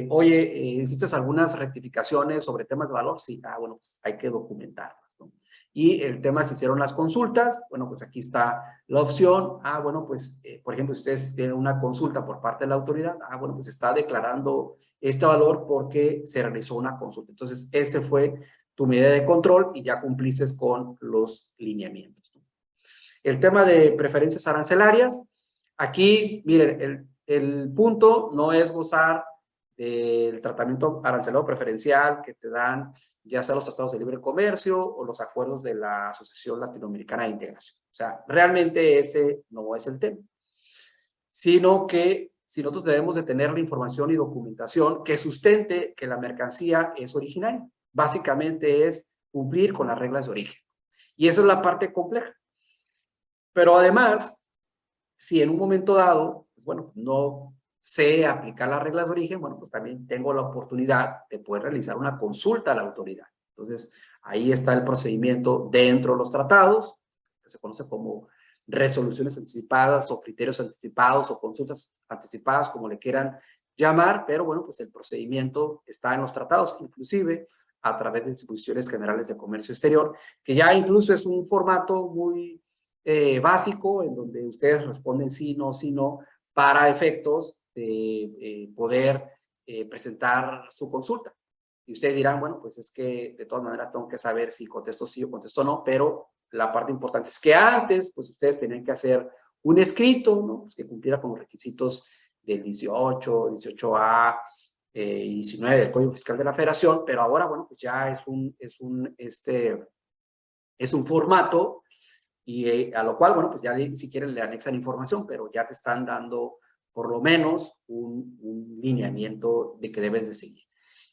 Oye, ¿hiciste algunas rectificaciones sobre temas de valor? Sí, bueno, pues hay que documentarlas, ¿no? Y el tema, si hicieron las consultas, bueno, pues aquí está la opción, bueno, pues, por ejemplo, si ustedes tienen una consulta por parte de la autoridad, bueno, pues está declarando este valor porque se realizó una consulta. Entonces, este fue tu medida de control y ya cumpliste con los lineamientos, ¿no? El tema de preferencias arancelarias, aquí, miren, el punto no es gozar del tratamiento arancelado preferencial que te dan ya sea los tratados de libre comercio o los acuerdos de la Asociación Latinoamericana de Integración. O sea, realmente ese no es el tema, sino que si nosotros debemos de tener la información y documentación que sustente que la mercancía es originaria. Básicamente es cumplir con las reglas de origen. Y esa es la parte compleja. Pero además, si en un momento dado, pues bueno, no sé aplicar las reglas de origen, bueno, pues también tengo la oportunidad de poder realizar una consulta a la autoridad. Entonces, ahí está el procedimiento dentro de los tratados, que se conoce como resoluciones anticipadas o criterios anticipados o consultas anticipadas, como le quieran llamar, pero bueno, pues el procedimiento está en los tratados, inclusive a través de disposiciones generales de comercio exterior, que ya incluso es un formato muy básico, en donde ustedes responden sí, no, para efectos de poder presentar su consulta. Y ustedes dirán, bueno, pues es que de todas maneras tengo que saber si contesto sí o contesto no, pero la parte importante es que antes, pues ustedes tenían que hacer un escrito, ¿no? Pues que cumpliera con los requisitos del 18, 18A y 19 del Código Fiscal de la Federación, pero ahora, bueno, pues ya es un formato y a lo cual, bueno, pues ya si quieren le anexan información, pero ya te están dando por lo menos un lineamiento de que debes de seguir.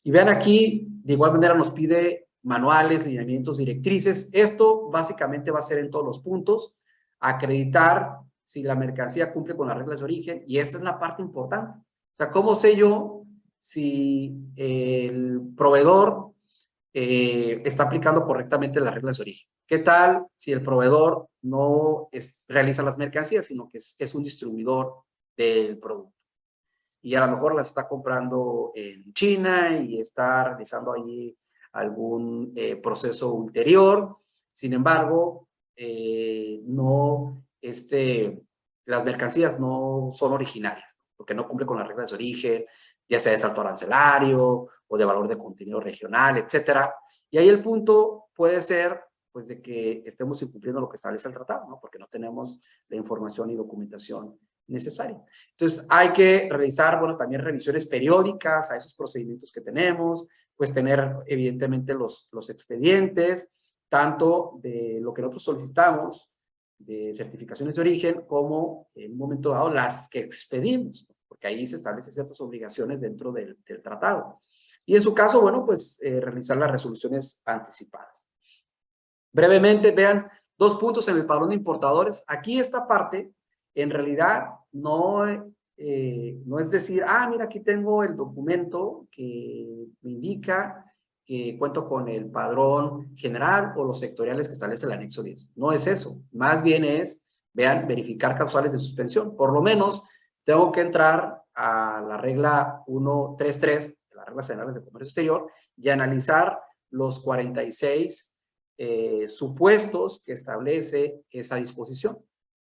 Y vean aquí, de igual manera nos pide manuales, lineamientos, directrices. Esto básicamente va a ser en todos los puntos, acreditar si la mercancía cumple con las reglas de origen, y esta es la parte importante. O sea, ¿cómo sé yo si el proveedor está aplicando correctamente las reglas de origen? ¿Qué tal si el proveedor no realiza las mercancías, sino que es un distribuidor del producto? Y a lo mejor las está comprando en China y está realizando allí algún proceso ulterior. Sin embargo, las mercancías no son originarias, porque no cumple con las reglas de origen, ya sea de salto arancelario o de valor de contenido regional, etcétera. Y ahí el punto puede ser, pues, de que estemos incumpliendo lo que establece el tratado, ¿no? Porque no tenemos la información y documentación necesaria. Entonces, hay que realizar, bueno, también revisiones periódicas a esos procedimientos que tenemos, pues tener, evidentemente, los expedientes, tanto de lo que nosotros solicitamos, de certificaciones de origen, como en un momento dado las que expedimos, ¿no? Porque ahí se establecen ciertas obligaciones dentro del tratado. Y en su caso, bueno, pues realizar las resoluciones anticipadas. Brevemente, vean 2 puntos en el padrón de importadores. Aquí esta parte, en realidad, no es decir, mira, aquí tengo el documento que me indica que cuento con el padrón general o los sectoriales que establece el anexo 10. No es eso. Más bien es, vean, verificar causales de suspensión. Por lo menos, tengo que entrar a la regla 133, de las reglas generales de comercio exterior, y analizar los 46 supuestos que establece esa disposición.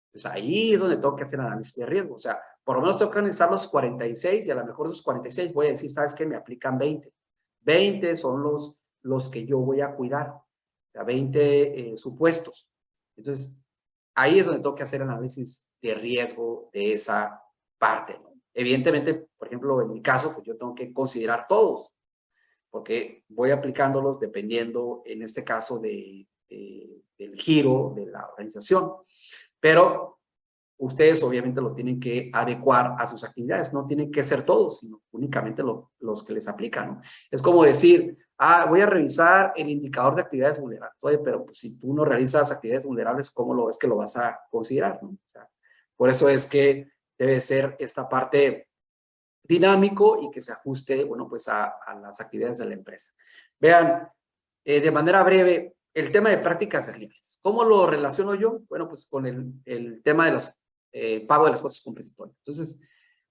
Entonces ahí es donde tengo que hacer análisis de riesgo. O sea, por lo menos tengo que analizar los 46 y a lo mejor esos 46 voy a decir, ¿sabes qué? Me aplican 20. 20 son los que yo voy a cuidar. O sea, 20 supuestos. Entonces, ahí es donde tengo que hacer análisis de riesgo de esa parte, ¿no? Evidentemente, por ejemplo, en mi caso, pues yo tengo que considerar todos, porque voy aplicándolos dependiendo, en este caso, del giro de la organización. Pero ustedes obviamente lo tienen que adecuar a sus actividades, no tienen que ser todos, sino únicamente los que les aplican, ¿no? Es como decir, voy a revisar el indicador de actividades vulnerables. Oye, pero pues, si tú no realizas actividades vulnerables, ¿cómo es que lo vas a considerar, ¿no? O sea, por eso es que debe ser esta parte dinámico y que se ajuste, bueno, pues a las actividades de la empresa. Vean, de manera breve, el tema de prácticas desleales. ¿Cómo lo relaciono yo? Bueno, pues con el tema de los pago de las cuotas compensatorias. Entonces,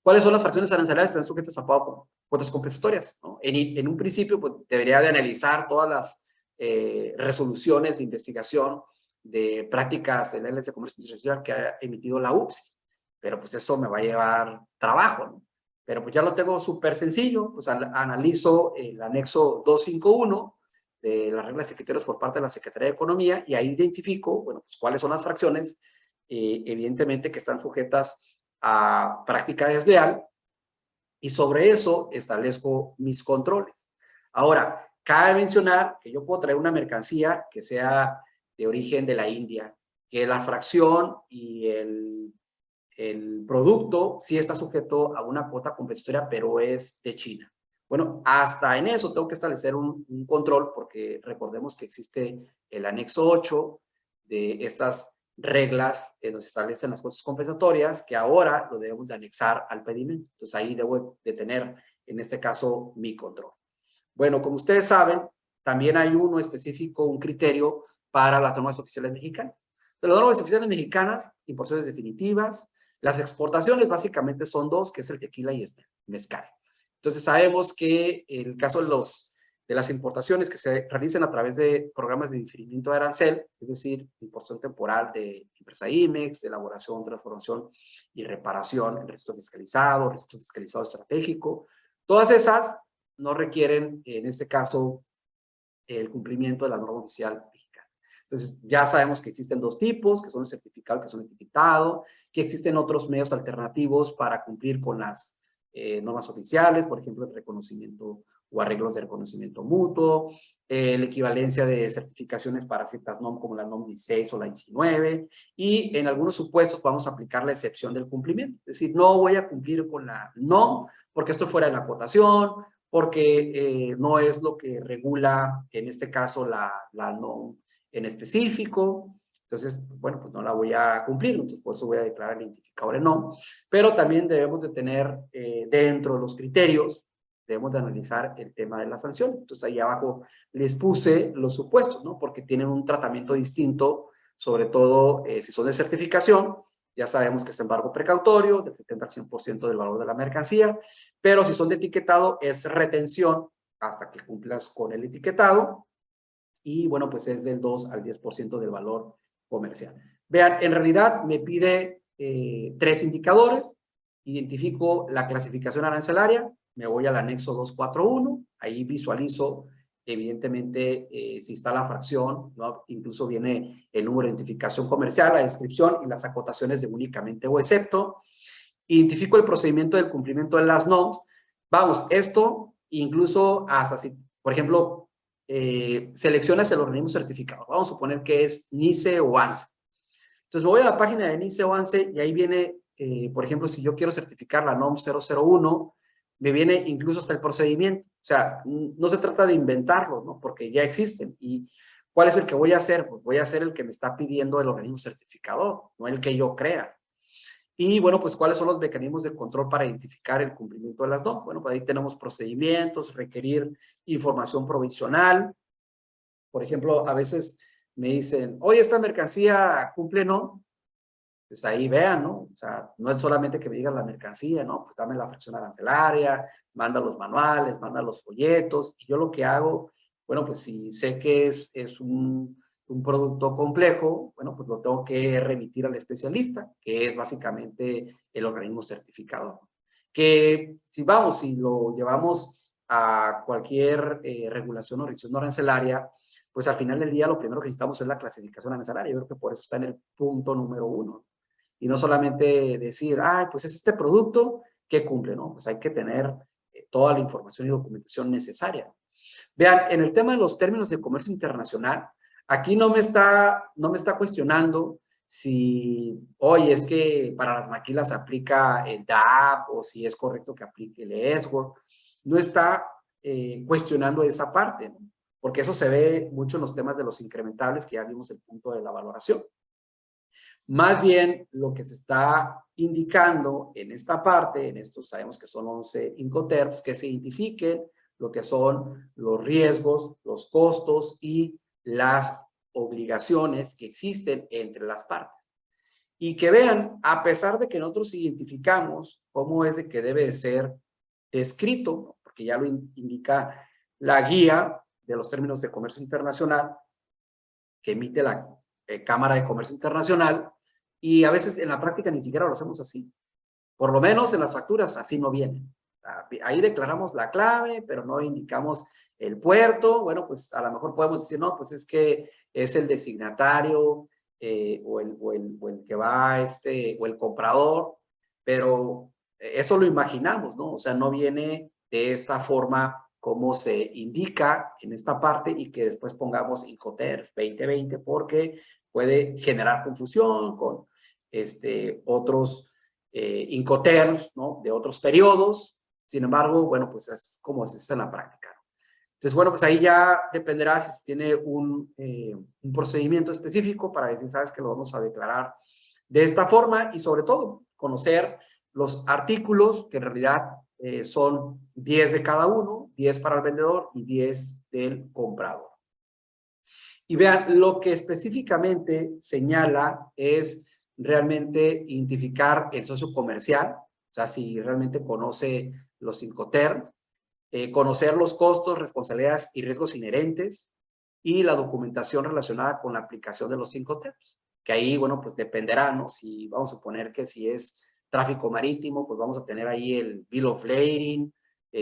¿cuáles son las fracciones arancelarias que están sujetas a pago con cuotas compensatorias, ¿no? En un principio, pues debería de analizar todas las resoluciones de investigación de prácticas desleales de comercio internacional que ha emitido la UPSI, pero pues eso me va a llevar trabajo, ¿no? Pero pues ya lo tengo súper sencillo, pues analizo el anexo 251 de las reglas de criterios por parte de la Secretaría de Economía y ahí identifico, bueno, pues cuáles son las fracciones, evidentemente que están sujetas a práctica desleal y sobre eso establezco mis controles. Ahora, cabe mencionar que yo puedo traer una mercancía que sea de origen de la India, que la fracción y el producto sí está sujeto a una cuota compensatoria, pero es de China. Bueno, hasta en eso tengo que establecer un control porque recordemos que existe el anexo 8 de estas reglas que nos establecen las cuotas compensatorias, que ahora lo debemos de anexar al pedimento. Entonces ahí debo de tener, en este caso, mi control. Bueno, como ustedes saben, también hay uno específico, un criterio para las normas oficiales mexicanas. De las normas oficiales mexicanas, importaciones definitivas, las exportaciones básicamente son 2, que es el tequila y el mezcal. Entonces sabemos que en el caso de las importaciones que se realicen a través de programas de diferimiento de arancel, es decir, importación temporal de empresa IMEX, elaboración, transformación y reparación en registro fiscalizado estratégico, Todas esas no requieren, en este caso, el cumplimiento de la norma oficial mexicana. Entonces, ya sabemos que existen dos tipos, que son el certificado y que son el etiquetado, que existen otros medios alternativos para cumplir con las normas oficiales, por ejemplo, el reconocimiento o arreglos de reconocimiento mutuo, la equivalencia de certificaciones para ciertas NOM como la NOM 16 o la 19, y en algunos supuestos vamos a aplicar la excepción del cumplimiento. Es decir, no voy a cumplir con la NOM porque esto fuera de la acotación, porque no es lo que regula, en este caso, la NOM en específico. Entonces, bueno, pues no la voy a cumplir, entonces por eso voy a declarar el identificador en NOM. Pero también debemos de tener dentro de los criterios, debemos de analizar el tema de las sanciones. Entonces ahí abajo les puse los supuestos, ¿no? Porque tienen un tratamiento distinto, sobre todo si son de certificación. Ya sabemos que es embargo precautorio, del 70 al 100% del valor de la mercancía, pero si son de etiquetado es retención hasta que cumplas con el etiquetado, y bueno, pues es del 2 al 10% del valor comercial. Vean, en realidad me pide 3 indicadores. Identifico la clasificación arancelaria, me voy al anexo 241, ahí visualizo evidentemente si está la fracción, ¿no? Incluso viene el número de identificación comercial, la descripción y las acotaciones de únicamente o excepto. Identifico el procedimiento del cumplimiento de las NOMs. Vamos, esto incluso hasta si, por ejemplo, seleccionas el organismo certificado. Vamos a suponer que es NICE o ANSE. Entonces me voy a la página de NICE o ANSE y ahí viene, por ejemplo, si yo quiero certificar la NOM 001, me viene incluso hasta el procedimiento. O sea, no se trata de inventarlo, ¿no? Porque ya existen. ¿Y cuál es el que voy a hacer? Pues voy a hacer el que me está pidiendo el organismo certificador, no el que yo crea. Y bueno, pues ¿cuáles son los mecanismos de control para identificar el cumplimiento de las NOM? Bueno, pues ahí tenemos procedimientos, requerir información provisional. Por ejemplo, a veces me dicen, oye, esta mercancía cumple NOM. Pues ahí vean, ¿no? O sea, no es solamente que me digan la mercancía, ¿no? Pues dame la fracción arancelaria, manda los manuales, manda los folletos. Y yo lo que hago, bueno, pues si sé que es un producto complejo, bueno, pues lo tengo que remitir al especialista, que es básicamente el organismo certificador. Que si vamos, si lo llevamos a cualquier regulación o restricción arancelaria, pues al final del día lo primero que necesitamos es la clasificación arancelaria. Yo creo que por eso está en el punto número 1. Y no solamente decir, ay, pues es este producto que cumple, ¿no? Pues hay que tener toda la información y documentación necesaria. Vean, en el tema de los términos de comercio internacional, aquí no me está cuestionando si, oye, es que para las maquilas aplica el DAP o si es correcto que aplique el ESGO. No está cuestionando esa parte, ¿no? Porque eso se ve mucho en los temas de los incrementables, que ya vimos el punto de la valoración. Más bien, lo que se está indicando en esta parte, en estos sabemos que son 11 Incoterms, que se identifiquen lo que son los riesgos, los costos y las obligaciones que existen entre las partes. Y que vean, a pesar de que nosotros identificamos cómo es de que debe de ser descrito, ¿no? Porque ya lo indica la guía de los términos de comercio internacional que emite la Cámara de Comercio Internacional, y a veces en la práctica ni siquiera lo hacemos así. Por lo menos en las facturas así no vienen. Ahí declaramos la clave, pero no indicamos el puerto. Bueno, pues a lo mejor podemos decir, no, pues es que es el designatario o el que va, o el comprador, pero eso lo imaginamos, ¿no? O sea, no viene de esta forma como se indica en esta parte y que después pongamos Incoterms 2020 porque puede generar confusión con otros Incoterms, ¿no? De otros periodos. Sin embargo, bueno, pues es como se hace en la práctica, ¿no? Entonces, bueno, pues ahí ya dependerá si se tiene un procedimiento específico para decir, sabes que lo vamos a declarar de esta forma y sobre todo conocer los artículos que en realidad son 10 de cada uno, 10 para el vendedor y 10 del comprador. Y vean, lo que específicamente señala es realmente identificar el socio comercial, o sea, si realmente conoce los Incoterms, conocer los costos, responsabilidades y riesgos inherentes y la documentación relacionada con la aplicación de los Incoterms, que ahí, bueno, pues dependerá, ¿no? Si vamos a suponer que si es tráfico marítimo, pues vamos a tener ahí el Bill of Lading,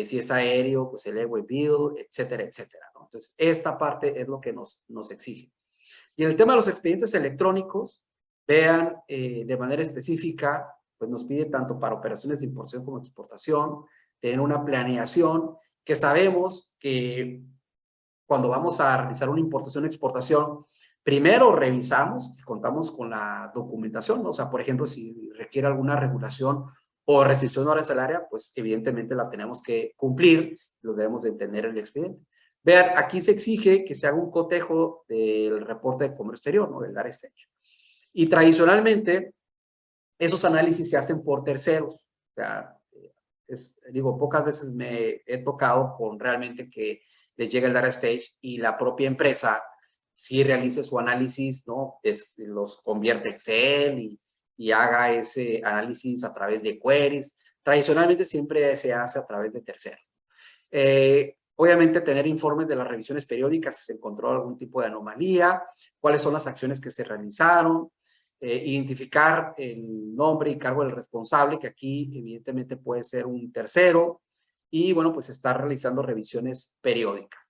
si es aéreo, pues el e-way bill, etcétera, etcétera, ¿no? Entonces, esta parte es lo que nos exige. Y en el tema de los expedientes electrónicos, vean de manera específica, pues nos pide tanto para operaciones de importación como exportación, tener una planeación que sabemos que cuando vamos a realizar una importación o exportación, primero revisamos si contamos con la documentación, ¿no? O sea, por ejemplo, si requiere alguna regulación o restricción arancelaria, pues evidentemente la tenemos que cumplir, lo debemos de tener en el expediente. Vean, aquí se exige que se haga un cotejo del reporte de comercio exterior, ¿no? Del direct exchange. Y tradicionalmente, esos análisis se hacen por terceros. O sea, digo, pocas veces me he tocado con realmente que les llega el data stage y la propia empresa sí realice su análisis, ¿no? Los convierte a Excel y haga ese análisis a través de queries. Tradicionalmente siempre se hace a través de terceros. Obviamente tener informes de las revisiones periódicas si se encontró algún tipo de anomalía, cuáles son las acciones que se realizaron, identificar el nombre y cargo del responsable, que aquí evidentemente puede ser un tercero, y bueno, pues estar realizando revisiones periódicas.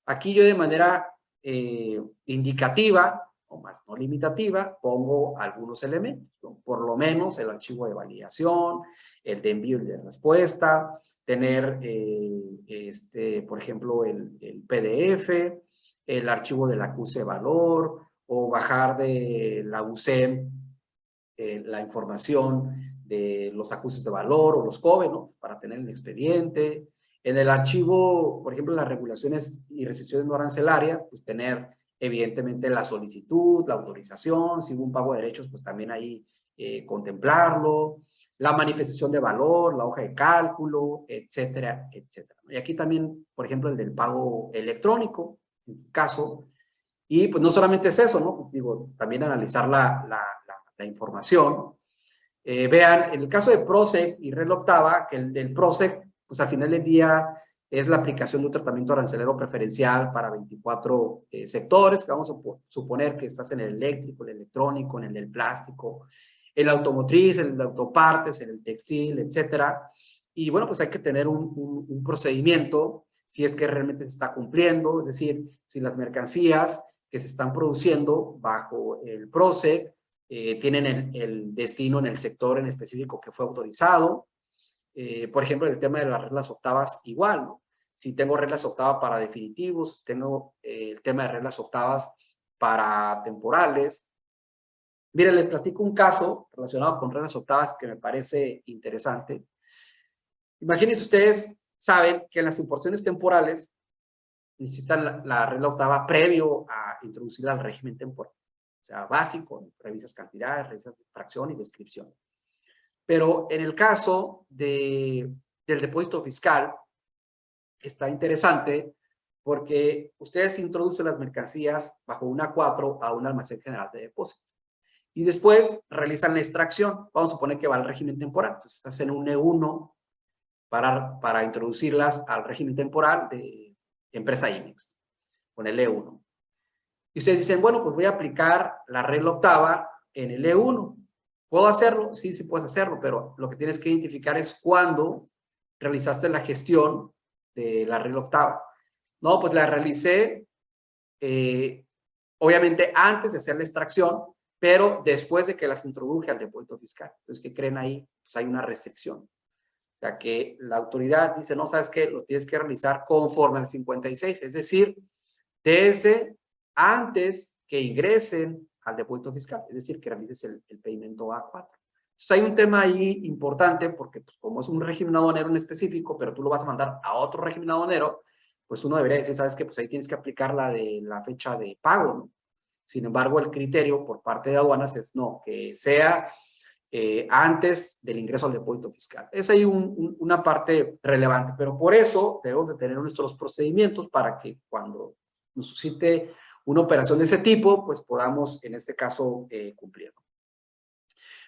Aquí yo de manera indicativa, o más no limitativa, pongo algunos elementos, ¿no? Por lo menos el archivo de validación, el de envío y de respuesta, tener, por ejemplo, el PDF, el archivo del acuse de valor, o bajar de la UCEM la información de los acuses de valor o los COBE, ¿no? Para tener el expediente. En el archivo, por ejemplo, las regulaciones y restricciones no arancelarias, pues tener evidentemente la solicitud, la autorización, si hubo un pago de derechos, pues también ahí contemplarlo, la manifestación de valor, la hoja de cálculo, etcétera, etcétera. Y aquí también, por ejemplo, el del pago electrónico, en tu caso, y pues no solamente es eso, ¿no? Pues digo, también analizar la información. Vean, en el caso de PROSEC y Red Octava, que el del PROSEC, pues al final del día es la aplicación de un tratamiento arancelero preferencial para 24 sectores, que vamos a suponer que estás en el eléctrico, el electrónico, en el del plástico, el automotriz, el de autopartes, en el textil, etcétera. Y bueno, pues hay que tener un procedimiento si es que realmente se está cumpliendo, es decir, si las mercancías que se están produciendo bajo el PROSEC tienen el destino en el sector en específico que fue autorizado. Por ejemplo, el tema de las reglas octavas, igual, ¿no? Si tengo reglas octavas para definitivos, tengo el tema de reglas octavas para temporales. Miren, les platico un caso relacionado con reglas octavas que me parece interesante. Imagínense ustedes, saben que en las importaciones temporales necesitan la regla octava previo a introducirla al régimen temporal. O sea, básico, revisas cantidades, revisas fracción y descripción. Pero en el caso del depósito fiscal, está interesante porque ustedes introducen las mercancías bajo una 4 a un almacén general de depósito. Y después realizan la extracción. Vamos a suponer que va al régimen temporal. Entonces, estás en un E1 para introducirlas al régimen temporal de empresa IMEX, con el E1. Y ustedes dicen, bueno, pues voy a aplicar la regla octava en el E1. ¿Puedo hacerlo? Sí, sí puedes hacerlo, pero lo que tienes que identificar es cuándo realizaste la gestión de la regla octava. No, pues la realicé, obviamente antes de hacer la extracción, pero después de que las introduje al depósito fiscal. Entonces, ¿qué creen ahí? Pues hay una restricción. O sea, que la autoridad dice, no, ¿sabes qué? Lo tienes que realizar conforme al 56, es decir, desde antes que ingresen al depósito fiscal, es decir, que realices el pedimento A4. Entonces hay un tema ahí importante porque pues, como es un régimen aduanero en específico, pero tú lo vas a mandar a otro régimen aduanero, pues uno debería decir, ¿sabes qué? Pues ahí tienes que aplicar la de la fecha de pago, ¿no? Sin embargo, el criterio por parte de aduanas es no, que sea antes del ingreso al depósito fiscal. Es ahí una parte relevante, pero por eso debemos de tener nuestros procedimientos para que cuando nos suscite una operación de ese tipo, pues podamos, en este caso, cumplirlo.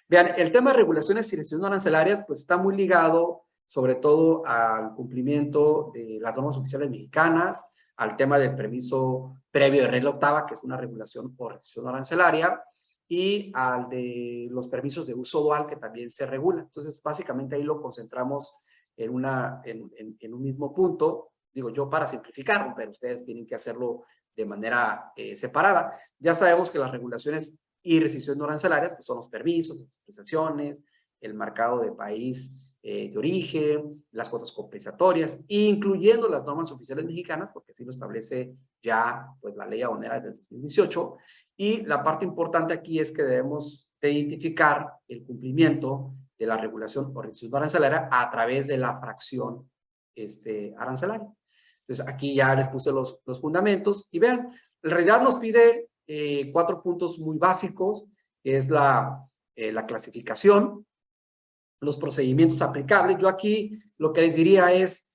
Vean, el tema de regulaciones y restricciones arancelarias, pues está muy ligado, sobre todo al cumplimiento de las normas oficiales mexicanas, al tema del permiso previo de regla octava, que es una regulación o restricción arancelaria, y al de los permisos de uso dual, que también se regula. Entonces, básicamente ahí lo concentramos en un mismo punto, digo yo para simplificarlo, pero ustedes tienen que hacerlo de manera separada. Ya sabemos que las regulaciones y restricciones no arancelarias pues son los permisos, las autorizaciones, el marcado de país de origen, las cuotas compensatorias, incluyendo las normas oficiales mexicanas, porque así lo establece ya pues, la ley aduanera del 2018. Y la parte importante aquí es que debemos de identificar el cumplimiento de la regulación o restricción arancelaria a través de la fracción arancelaria. Entonces, aquí ya les puse los fundamentos y vean, en realidad nos pide 4 puntos muy básicos, que es la clasificación, los procedimientos aplicables. Yo aquí lo que les diría es,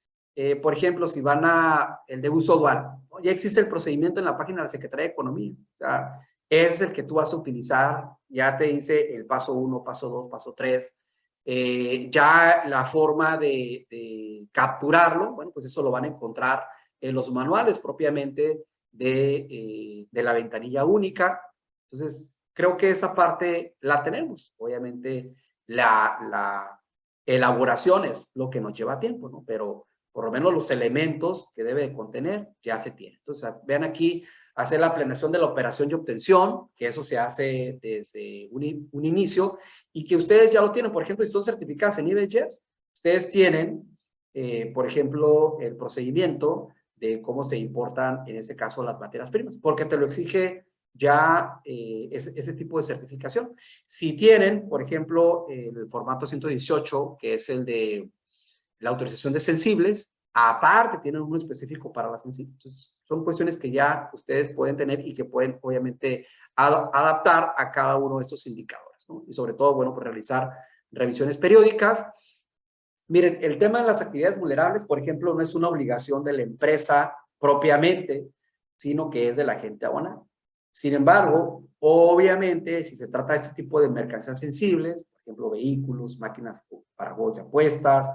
por ejemplo, si van a el de uso dual, ¿no? Ya existe el procedimiento en la página de la Secretaría de Economía. O sea, es el que tú vas a utilizar, ya te dice el paso 1, paso 2, paso 3. Ya la forma de capturarlo, bueno, pues eso lo van a encontrar en los manuales propiamente de la ventanilla única. Entonces, creo que esa parte la tenemos. Obviamente, la elaboración es lo que nos lleva tiempo, ¿no? Pero por lo menos los elementos que debe de contener ya se tienen. Entonces, vean aquí, hacer la planeación de la operación y obtención, que eso se hace desde un inicio, y que ustedes ya lo tienen. Por ejemplo, si son certificadas en IBEX, ustedes tienen, por ejemplo, el procedimiento de cómo se importan, en este caso, las materias primas, porque te lo exige ya ese tipo de certificación. Si tienen, por ejemplo, el formato 118, que es el de la autorización de sensibles, aparte tienen uno específico para las sensibles. Entonces, son cuestiones que ya ustedes pueden tener y que pueden, obviamente, adaptar a cada uno de estos indicadores, ¿no? Y sobre todo, bueno, pues realizar revisiones periódicas. Miren, el tema de las actividades vulnerables, por ejemplo, no es una obligación de la empresa propiamente, sino que es de la agente aduanal. Sin embargo, obviamente, si se trata de este tipo de mercancías sensibles, por ejemplo, vehículos, máquinas para juegos de apuestas,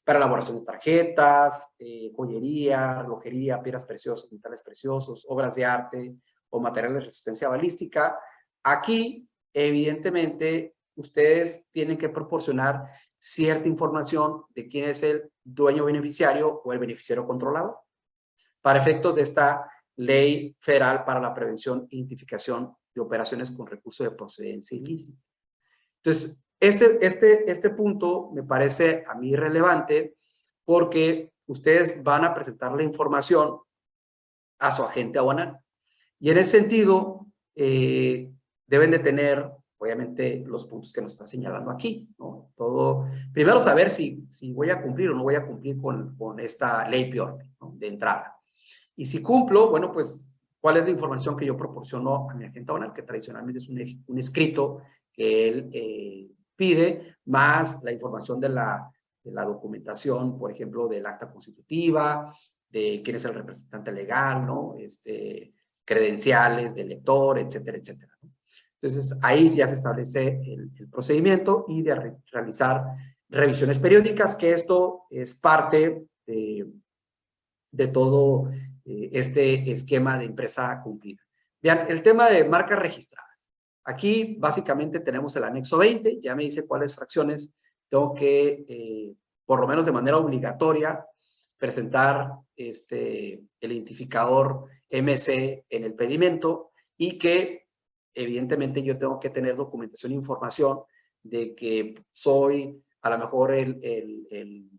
para elaboración de tarjetas, joyería, relojería, piedras preciosas, metales preciosos, obras de arte o materiales de resistencia balística, aquí, evidentemente, ustedes tienen que proporcionar cierta información de quién es el dueño beneficiario o el beneficiario controlado para efectos de esta Ley Federal para la Prevención e Identificación de Operaciones con Recursos de Procedencia Ilícita. Entonces, este punto me parece a mí relevante porque ustedes van a presentar la información a su agente aduanal. Y en ese sentido, deben de tener, obviamente, los puntos que nos está señalando aquí, ¿no? Todo, primero saber si voy a cumplir o no voy a cumplir con esta ley PIORP, ¿no? De entrada. Y si cumplo, bueno, pues, ¿cuál es la información que yo proporciono a mi agente aduanal? Que tradicionalmente es un escrito que él pide, más la información de la documentación, por ejemplo, del acta constitutiva, de quién es el representante legal, ¿no? Credenciales del lector, etcétera, etcétera, ¿no? Entonces, ahí ya se establece el procedimiento y de realizar revisiones periódicas, que esto es parte de todo este esquema de empresa cumplida. Vean, el tema de marcas registradas. Aquí, básicamente, tenemos el anexo 20, ya me dice cuáles fracciones tengo que, por lo menos de manera obligatoria, presentar el identificador MC en el pedimento y que, evidentemente, yo tengo que tener documentación e información de que soy, a lo mejor, el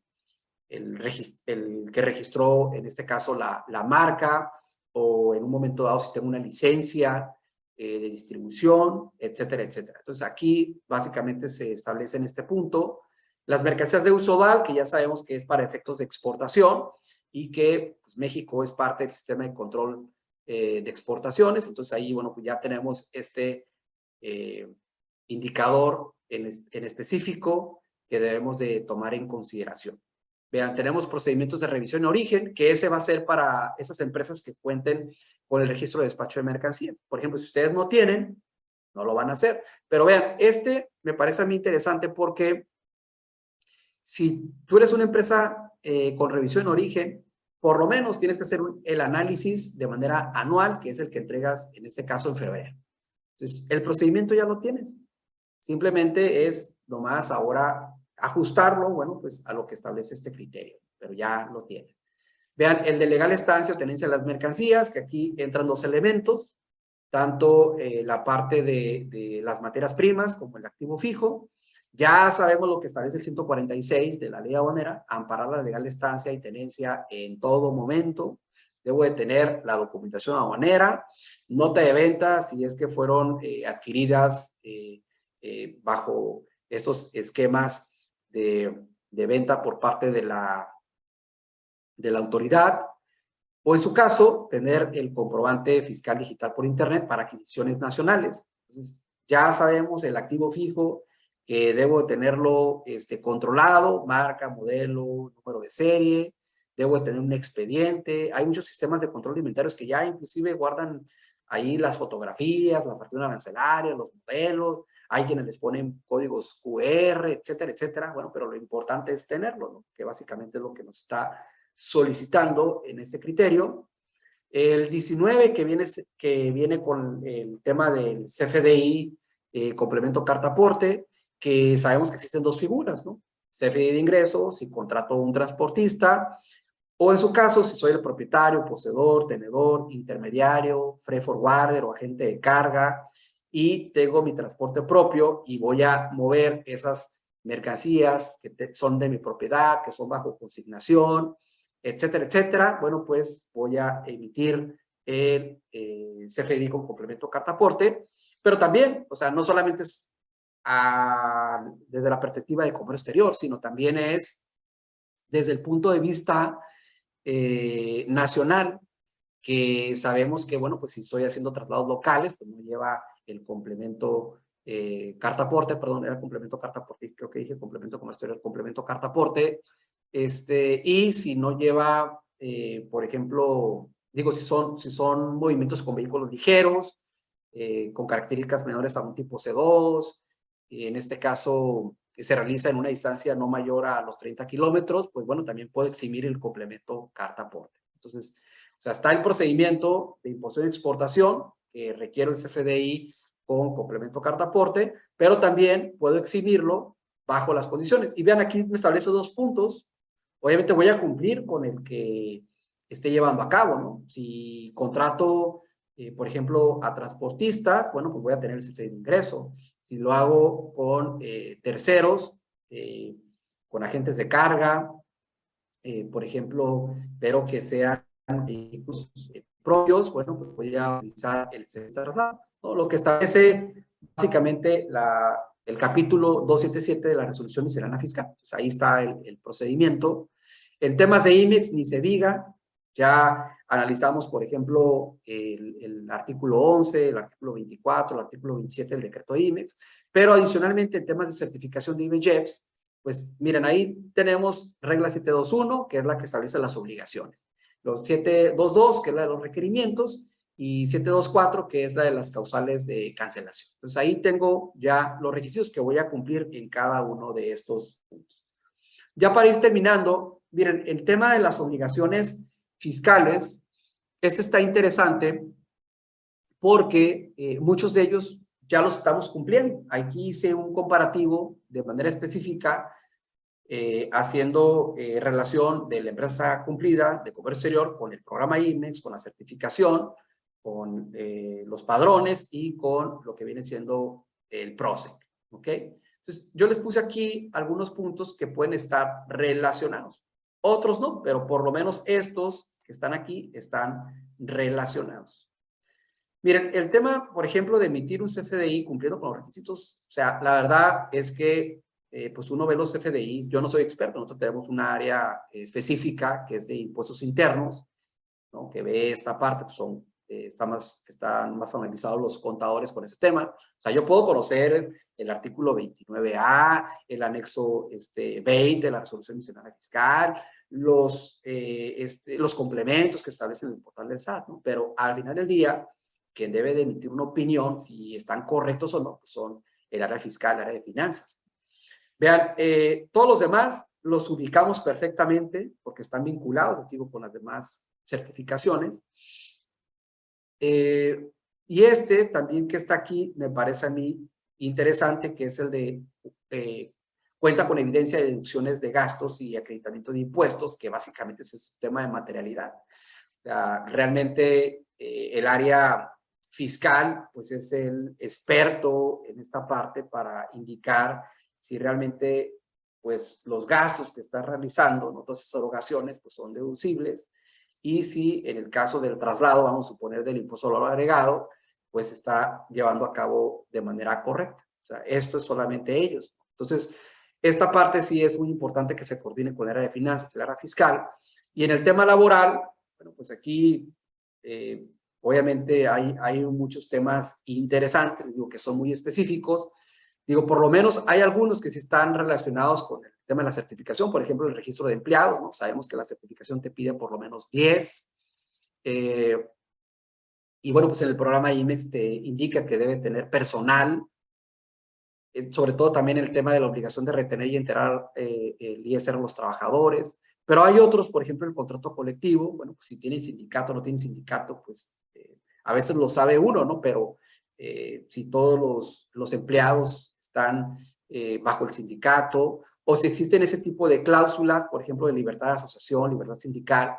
que registró, en este caso, la marca, o en un momento dado si tengo una licencia de distribución, etcétera, etcétera. Entonces, aquí básicamente se establece en este punto las mercancías de uso dual, que ya sabemos que es para efectos de exportación y que pues, México es parte del sistema de control de exportaciones. Entonces, ahí, bueno, pues ya tenemos este indicador en específico que debemos de tomar en consideración. Vean, tenemos procedimientos de revisión de origen, que ese va a ser para esas empresas que cuenten con el registro de despacho de mercancías. Por ejemplo, si ustedes no tienen, no lo van a hacer. Pero vean, me parece a mí interesante porque si tú eres una empresa con revisión de origen, por lo menos tienes que hacer el análisis de manera anual, que es el que entregas, en este caso, en febrero. Entonces, el procedimiento ya lo tienes. Simplemente es nomás ahora ajustarlo, bueno, pues a lo que establece este criterio, pero ya lo tienen. Vean, el de legal estancia o tenencia de las mercancías, que aquí entran dos elementos, tanto la parte de las materias primas como el activo fijo. Ya sabemos lo que establece el 146 de la ley aduanera, amparar la legal estancia y tenencia en todo momento. Debo de tener la documentación aduanera, nota de venta si es que fueron adquiridas bajo esos esquemas de venta por parte de la autoridad, o en su caso, tener el comprobante fiscal digital por internet para adquisiciones nacionales. Entonces, ya sabemos el activo fijo, que debo tenerlo controlado, marca, modelo, número de serie, debo de tener un expediente. Hay muchos sistemas de control de inventarios que ya inclusive guardan ahí las fotografías, la factura arancelaria, los modelos. Hay quienes les ponen códigos QR, etcétera, etcétera. Bueno, pero lo importante es tenerlo, ¿no? Que básicamente es lo que nos está solicitando en este criterio. El 19 que viene con el tema del CFDI, complemento carta aporte, que sabemos que existen dos figuras, ¿no? CFDI de ingreso, si contrato un transportista, o en su caso, si soy el propietario, poseedor, tenedor, intermediario, freight forwarder o agente de carga, y tengo mi transporte propio y voy a mover esas mercancías que son de mi propiedad, que son bajo consignación, etcétera, etcétera. Bueno, pues voy a emitir el CFDI con complemento carta aporte, pero también, o sea, no solamente es desde la perspectiva de comercio exterior, sino también es desde el punto de vista nacional, que sabemos que, bueno, pues si estoy haciendo traslados locales, pues no lleva el complemento carta aporte, perdón, era complemento carta aporte, creo que dije complemento comercio exterior, complemento carta aporte, y si no lleva, por ejemplo, digo, si son movimientos con vehículos ligeros, con características menores a un tipo C2, y en este caso se realiza en una distancia no mayor a los 30 kilómetros, pues bueno, también puedo eximir el complemento carta aporte. Entonces, o sea, está el procedimiento de importación y exportación, que requiere el CFDI con complemento carta aporte, pero también puedo eximirlo bajo las condiciones. Y vean, aquí me establece dos puntos. Obviamente voy a cumplir con el que esté llevando a cabo, ¿no? Si contrato, por ejemplo, a transportistas, bueno, pues voy a tener el CFDI de ingreso. Si lo hago con terceros, con agentes de carga, por ejemplo, pero que sean vehículos propios, bueno, pues voy a utilizar el CFDI de traslado, ¿no? Lo que establece básicamente el capítulo 277 de la resolución miscelánea fiscal. Pues ahí está el procedimiento. En temas de IMEX, ni se diga, ya analizamos, por ejemplo, el artículo 11, el artículo 24, el artículo 27 del decreto IMEX, pero adicionalmente en temas de certificación de IMEJEPS, pues miren, ahí tenemos regla 721, que es la que establece las obligaciones, los 722, que es la de los requerimientos, y 724, que es la de las causales de cancelación. Entonces ahí tengo ya los requisitos que voy a cumplir en cada uno de estos puntos. Ya para ir terminando, miren, el tema de las obligaciones fiscales, este está interesante porque muchos de ellos ya los estamos cumpliendo. Aquí hice un comparativo de manera específica haciendo relación de la empresa cumplida de comercio exterior con el programa IMEX, con la certificación, con los padrones y con lo que viene siendo el PROSEC, ¿ok? Entonces, yo les puse aquí algunos puntos que pueden estar relacionados. Otros no, pero por lo menos estos que están aquí están relacionados. Miren, el tema, por ejemplo, de emitir un CFDI cumpliendo con los requisitos, o sea, la verdad es que pues uno ve los CFDIs, yo no soy experto, nosotros tenemos un área específica que es de impuestos internos, ¿no? Que ve esta parte, pues están más familiarizados los contadores con ese tema. O sea, yo puedo conocer el artículo 29A, el anexo 20 de la resolución miscelánea fiscal, los complementos que establecen el portal del SAT, ¿no? Pero al final del día, quien debe de emitir una opinión, si están correctos o no, pues son el área fiscal, el área de finanzas. Vean, todos los demás los ubicamos perfectamente porque están vinculados, digo, con las demás certificaciones. Y también que está aquí me parece a mí interesante, que es el de cuenta con evidencia de deducciones de gastos y acreditamiento de impuestos, que básicamente es el sistema de materialidad. O sea, realmente el área fiscal pues es el experto en esta parte para indicar si realmente pues los gastos que está realizando, ¿no? Todas esas erogaciones pues son deducibles, y si en el caso del traslado, vamos a suponer del impuesto al valor agregado, pues está llevando a cabo de manera correcta. O sea, esto es solamente ellos. Entonces, esta parte sí es muy importante que se coordine con el área de finanzas, el área fiscal. Y en el tema laboral, bueno, pues aquí obviamente hay muchos temas interesantes, digo, que son muy específicos. Digo, por lo menos hay algunos que sí están relacionados con el tema de la certificación, por ejemplo, el registro de empleados, ¿no? Sabemos que la certificación te pide por lo menos 10. Y bueno, pues en el programa IMEX te indica que debe tener personal, sobre todo también el tema de la obligación de retener y enterar el ISR a los trabajadores. Pero hay otros, por ejemplo, el contrato colectivo, bueno, pues si tienen sindicato o no tienen sindicato, pues a veces lo sabe uno, ¿no? Pero si todos los empleados están bajo el sindicato, o si existen ese tipo de cláusulas, por ejemplo, de libertad de asociación, libertad sindical,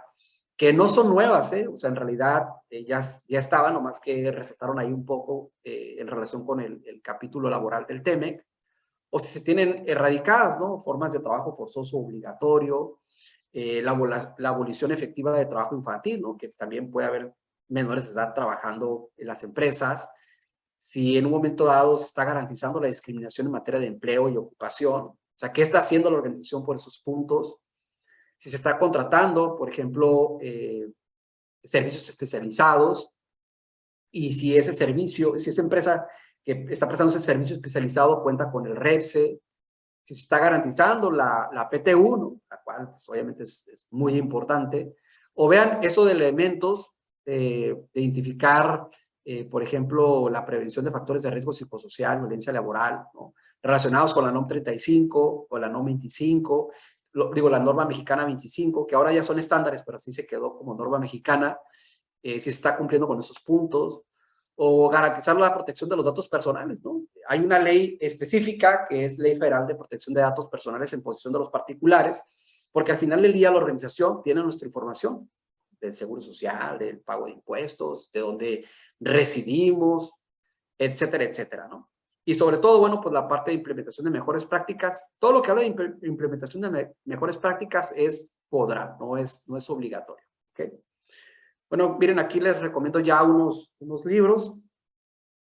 que no son nuevas, o sea, en realidad ya estaban, nomás que recetaron ahí un poco en relación con el capítulo laboral del TEMEC, o si se tienen erradicadas, ¿no? Formas de trabajo forzoso obligatorio, la abolición efectiva de trabajo infantil, ¿no? Que también puede haber menores de edad trabajando en las empresas. Si en un momento dado se está garantizando la discriminación en materia de empleo y ocupación, o sea, ¿qué está haciendo la organización por esos puntos? Si se está contratando, por ejemplo, servicios especializados, y si ese servicio, si esa empresa que está prestando ese servicio especializado cuenta con el REPSE, si se está garantizando la PT1, la cual pues, obviamente es muy importante, o vean eso de elementos de identificar, por ejemplo, la prevención de factores de riesgo psicosocial, violencia laboral, ¿no? Relacionados con la NOM 35 o la NOM 25, digo, la norma mexicana 25, que ahora ya son estándares, pero así se quedó como norma mexicana, si se está cumpliendo con esos puntos, o garantizar la protección de los datos personales, ¿no? Hay una ley específica que es Ley Federal de Protección de Datos Personales en posesión de los particulares, porque al final del día la organización tiene nuestra información del seguro social, del pago de impuestos, de dónde residimos, etcétera, etcétera, ¿no? Y sobre todo, bueno, pues la parte de implementación de mejores prácticas, todo lo que habla de implementación de mejores prácticas es podrá, no es obligatorio, ¿ok? Bueno, miren, aquí les recomiendo ya unos libros.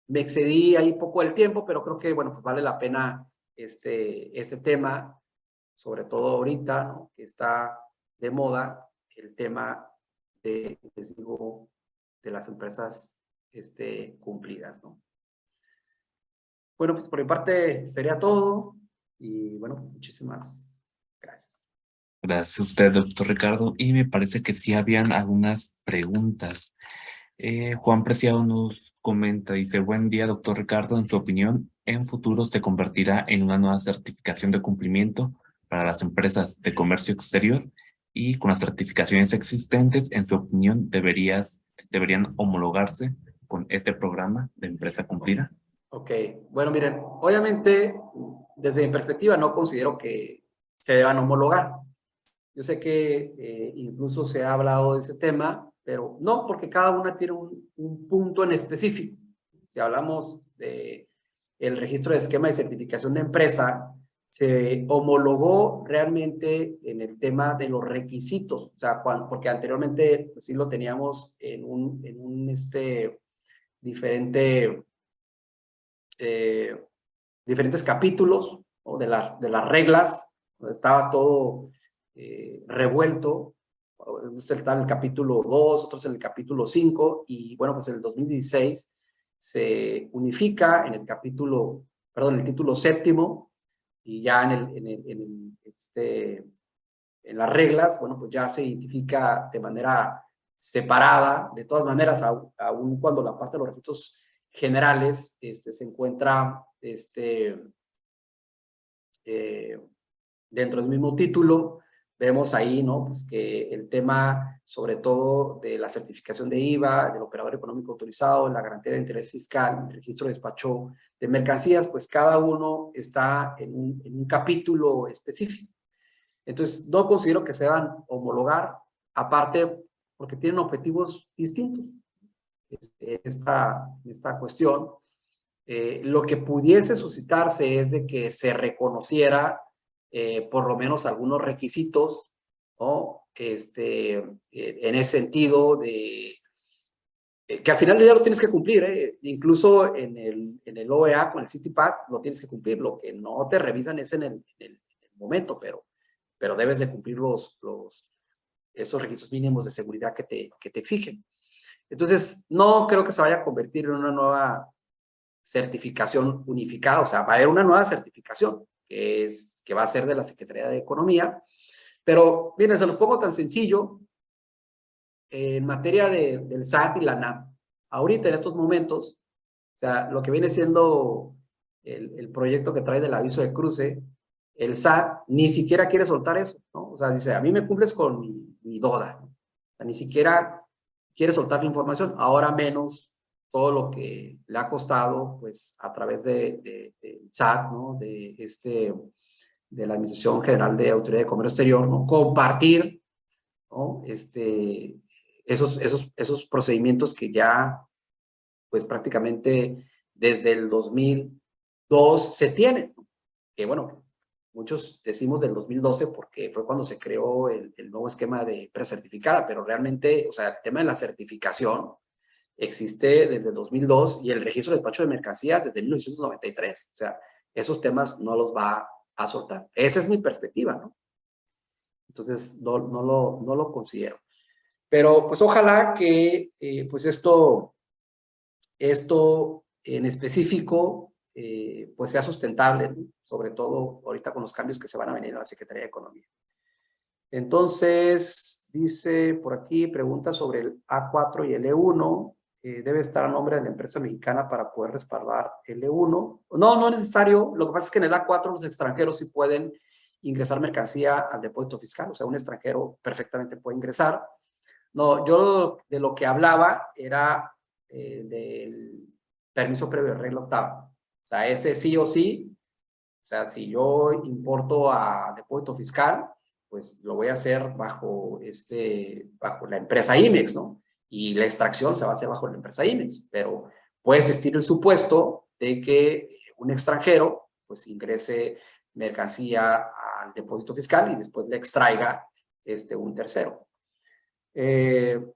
Me excedí ahí poco del tiempo, pero creo que, bueno, pues vale la pena este tema, sobre todo ahorita, ¿no? Que está de moda el tema de, les digo, de las empresas cumplidas, ¿no? Bueno, pues por mi parte sería todo, y bueno, muchísimas gracias.
Gracias a usted, doctor Ricardo. Y me parece que sí habían algunas preguntas. Juan Preciado nos comenta, dice, buen día, doctor Ricardo. En su opinión, ¿en futuro se convertirá en una nueva certificación de cumplimiento para las empresas de comercio exterior? Y con las certificaciones existentes, en su opinión, ¿deberían homologarse con este programa de empresa cumplida?
Ok, bueno, miren, obviamente, desde mi perspectiva, no considero que se deban homologar. Yo sé que incluso se ha hablado de ese tema, pero no, porque cada una tiene un punto en específico. Si hablamos de el registro de esquema de certificación de empresa, se homologó realmente en el tema de los requisitos, o sea, porque anteriormente pues, sí lo teníamos en un diferente diferentes capítulos, ¿no? de las reglas, estaba todo revuelto. Este está en el capítulo 2, otros en el capítulo 5, y bueno, pues en el 2016 se unifica en el capítulo, perdón, el título séptimo, y ya en las reglas, bueno, pues ya se identifica de manera separada. De todas maneras, aún cuando la parte de los registros generales se encuentra dentro del mismo título, vemos ahí, ¿no? Pues que el tema, sobre todo, de la certificación de IVA, del operador económico autorizado, la garantía de interés fiscal, el registro de despacho de mercancías, pues cada uno está en un capítulo específico. Entonces, no considero que se deban homologar, aparte, porque tienen objetivos distintos. Esta cuestión, lo que pudiese suscitarse es de que se reconociera por lo menos algunos requisitos, ¿no? En ese sentido de que al final ya lo tienes que cumplir, incluso en el OEA con el CITIPAC lo tienes que cumplir, lo que no te revisan es en el momento, pero debes de cumplir esos requisitos mínimos de seguridad que te exigen. Entonces, no creo que se vaya a convertir en una nueva certificación unificada, o sea, va a haber una nueva certificación que va a ser de la Secretaría de Economía, pero miren, se los pongo tan sencillo, en materia del SAT y la NAP, ahorita en estos momentos, o sea, lo que viene siendo el proyecto que trae del aviso de cruce, el SAT ni siquiera quiere soltar eso, ¿no? O sea, dice, a mí me cumples con mi DODA, ¿no? O sea, ni siquiera quiere soltar la información, ahora menos todo lo que le ha costado, pues, a través del SAT, ¿no? De la Administración General de Autoridad de Comercio Exterior, ¿no? Compartir, ¿no? Esos procedimientos que ya, pues, prácticamente desde el 2002 se tienen, ¿no? Que bueno, muchos decimos del 2012 porque fue cuando se creó el nuevo esquema de precertificada, pero realmente, o sea, el tema de la certificación existe desde el 2002 y el registro de despacho de mercancías desde 1993. O sea, esos temas no los va a soltar. Esa es mi perspectiva, ¿no? Entonces, no lo considero. Pero, pues, ojalá que, pues, esto en específico, pues, sea sustentable, ¿no? Sobre todo ahorita con los cambios que se van a venir a la Secretaría de Economía. Entonces, dice por aquí, pregunta sobre el A4 y el E1. Debe estar a nombre de la empresa mexicana para poder respaldar el E1. No, no es necesario. Lo que pasa es que en el A4 los extranjeros sí pueden ingresar mercancía al depósito fiscal. O sea, un extranjero perfectamente puede ingresar. No, yo de lo que hablaba era del permiso previo de regla octava. O sea, ese sí o sí. O sea, si yo importo a depósito fiscal, pues lo voy a hacer bajo la empresa IMEX, ¿no? Y la extracción se va a hacer bajo la empresa IMEX, pero puede existir el supuesto de que un extranjero pues ingrese mercancía al depósito fiscal y después le extraiga un tercero. Esas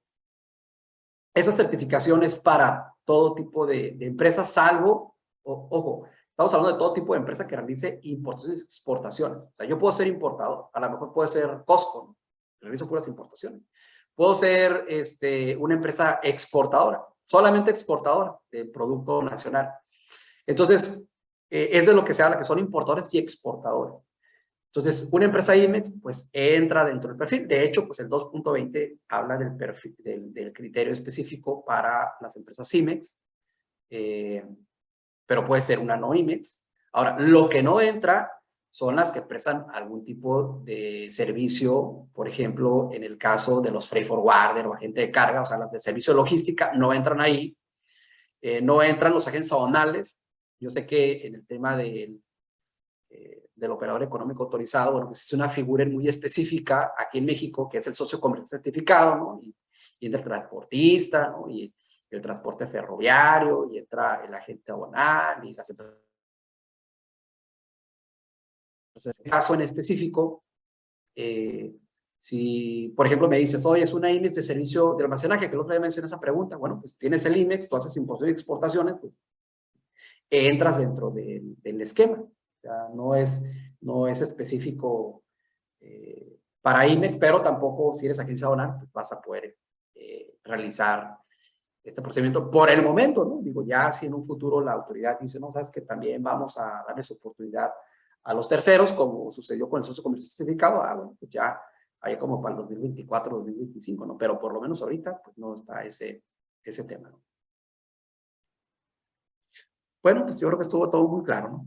certificaciones para todo tipo de empresas, salvo, ojo, estamos hablando de todo tipo de empresa que realice importaciones y exportaciones. O sea, yo puedo ser importador, a lo mejor puede ser Costco, ¿no? Realizo puras importaciones. Puedo ser una empresa exportadora, solamente exportadora del producto nacional. Entonces, es de lo que se habla, que son importadores y exportadores. Entonces, una empresa IMEX, pues, entra dentro del perfil. De hecho, pues, el 2.20 habla del perfil, del criterio específico para las empresas IMEX, pero puede ser una no IMEX. Ahora, lo que no entra son las que prestan algún tipo de servicio, por ejemplo, en el caso de los freight forwarder o agente de carga, o sea, las de servicio de logística, no entran ahí. No entran los agentes aduanales. Yo sé que en el tema del operador económico autorizado, bueno, pues es una figura muy específica aquí en México, que es el socio comercial certificado, ¿no? Y entra el transportista, ¿no? Y el transporte ferroviario, y entra el agente aduanal, y las empresas. En este caso en específico, si, por ejemplo, me dices, oye, es una IMEX de servicio de almacenaje, que el otro día mencioné esa pregunta, bueno, pues tienes el IMEX, tú haces importaciones y exportaciones, pues entras dentro del esquema. O sea, no es específico para IMEX, pero tampoco si eres agencia aduanal, pues vas a poder realizar este procedimiento por el momento, ¿no? Digo, ya si en un futuro la autoridad dice, no, sabes que también vamos a darles oportunidad a los terceros, como sucedió con el socio comercial certificado, bueno, pues ya hay como para el 2024, 2025, ¿no? Pero por lo menos ahorita, pues no está ese tema, ¿no? Bueno, pues yo creo que estuvo todo muy claro, ¿no?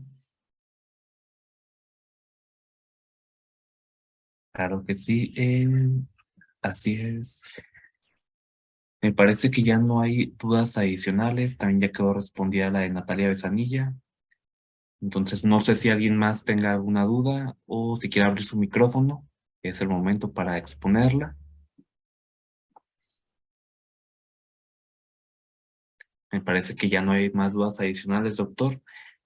Claro que sí, así es. Me parece que ya no hay dudas adicionales, también ya quedó respondida la de Natalia Besanilla. Entonces no sé si alguien más tenga alguna duda o si quiere abrir su micrófono, es el momento para exponerla. Me parece que ya no hay más dudas adicionales, doctor.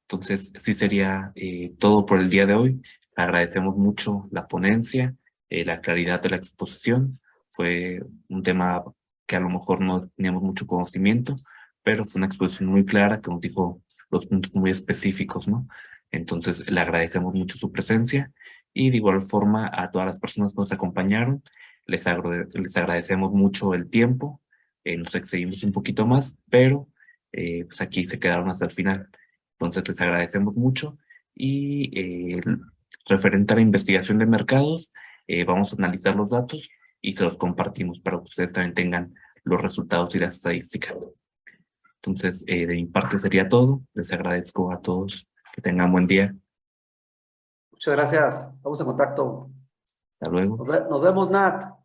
Entonces, sí sería todo por el día de hoy. Agradecemos mucho la ponencia, la claridad de la exposición. Fue un tema que a lo mejor no teníamos mucho conocimiento, pero fue una exposición muy clara que nos dijo los puntos muy específicos, ¿no? Entonces, le agradecemos mucho su presencia y de igual forma a todas las personas que nos acompañaron, les agradecemos mucho el tiempo. Nos excedimos un poquito más, pero pues aquí se quedaron hasta el final. Entonces les agradecemos mucho y referente a la investigación de mercados, vamos a analizar los datos y se los compartimos para que ustedes también tengan los resultados y las estadísticas. Entonces, de mi parte sería todo. Les agradezco a todos. Que tengan buen día.
Muchas gracias. Estamos en contacto.
Hasta luego.
Nos vemos, Nat.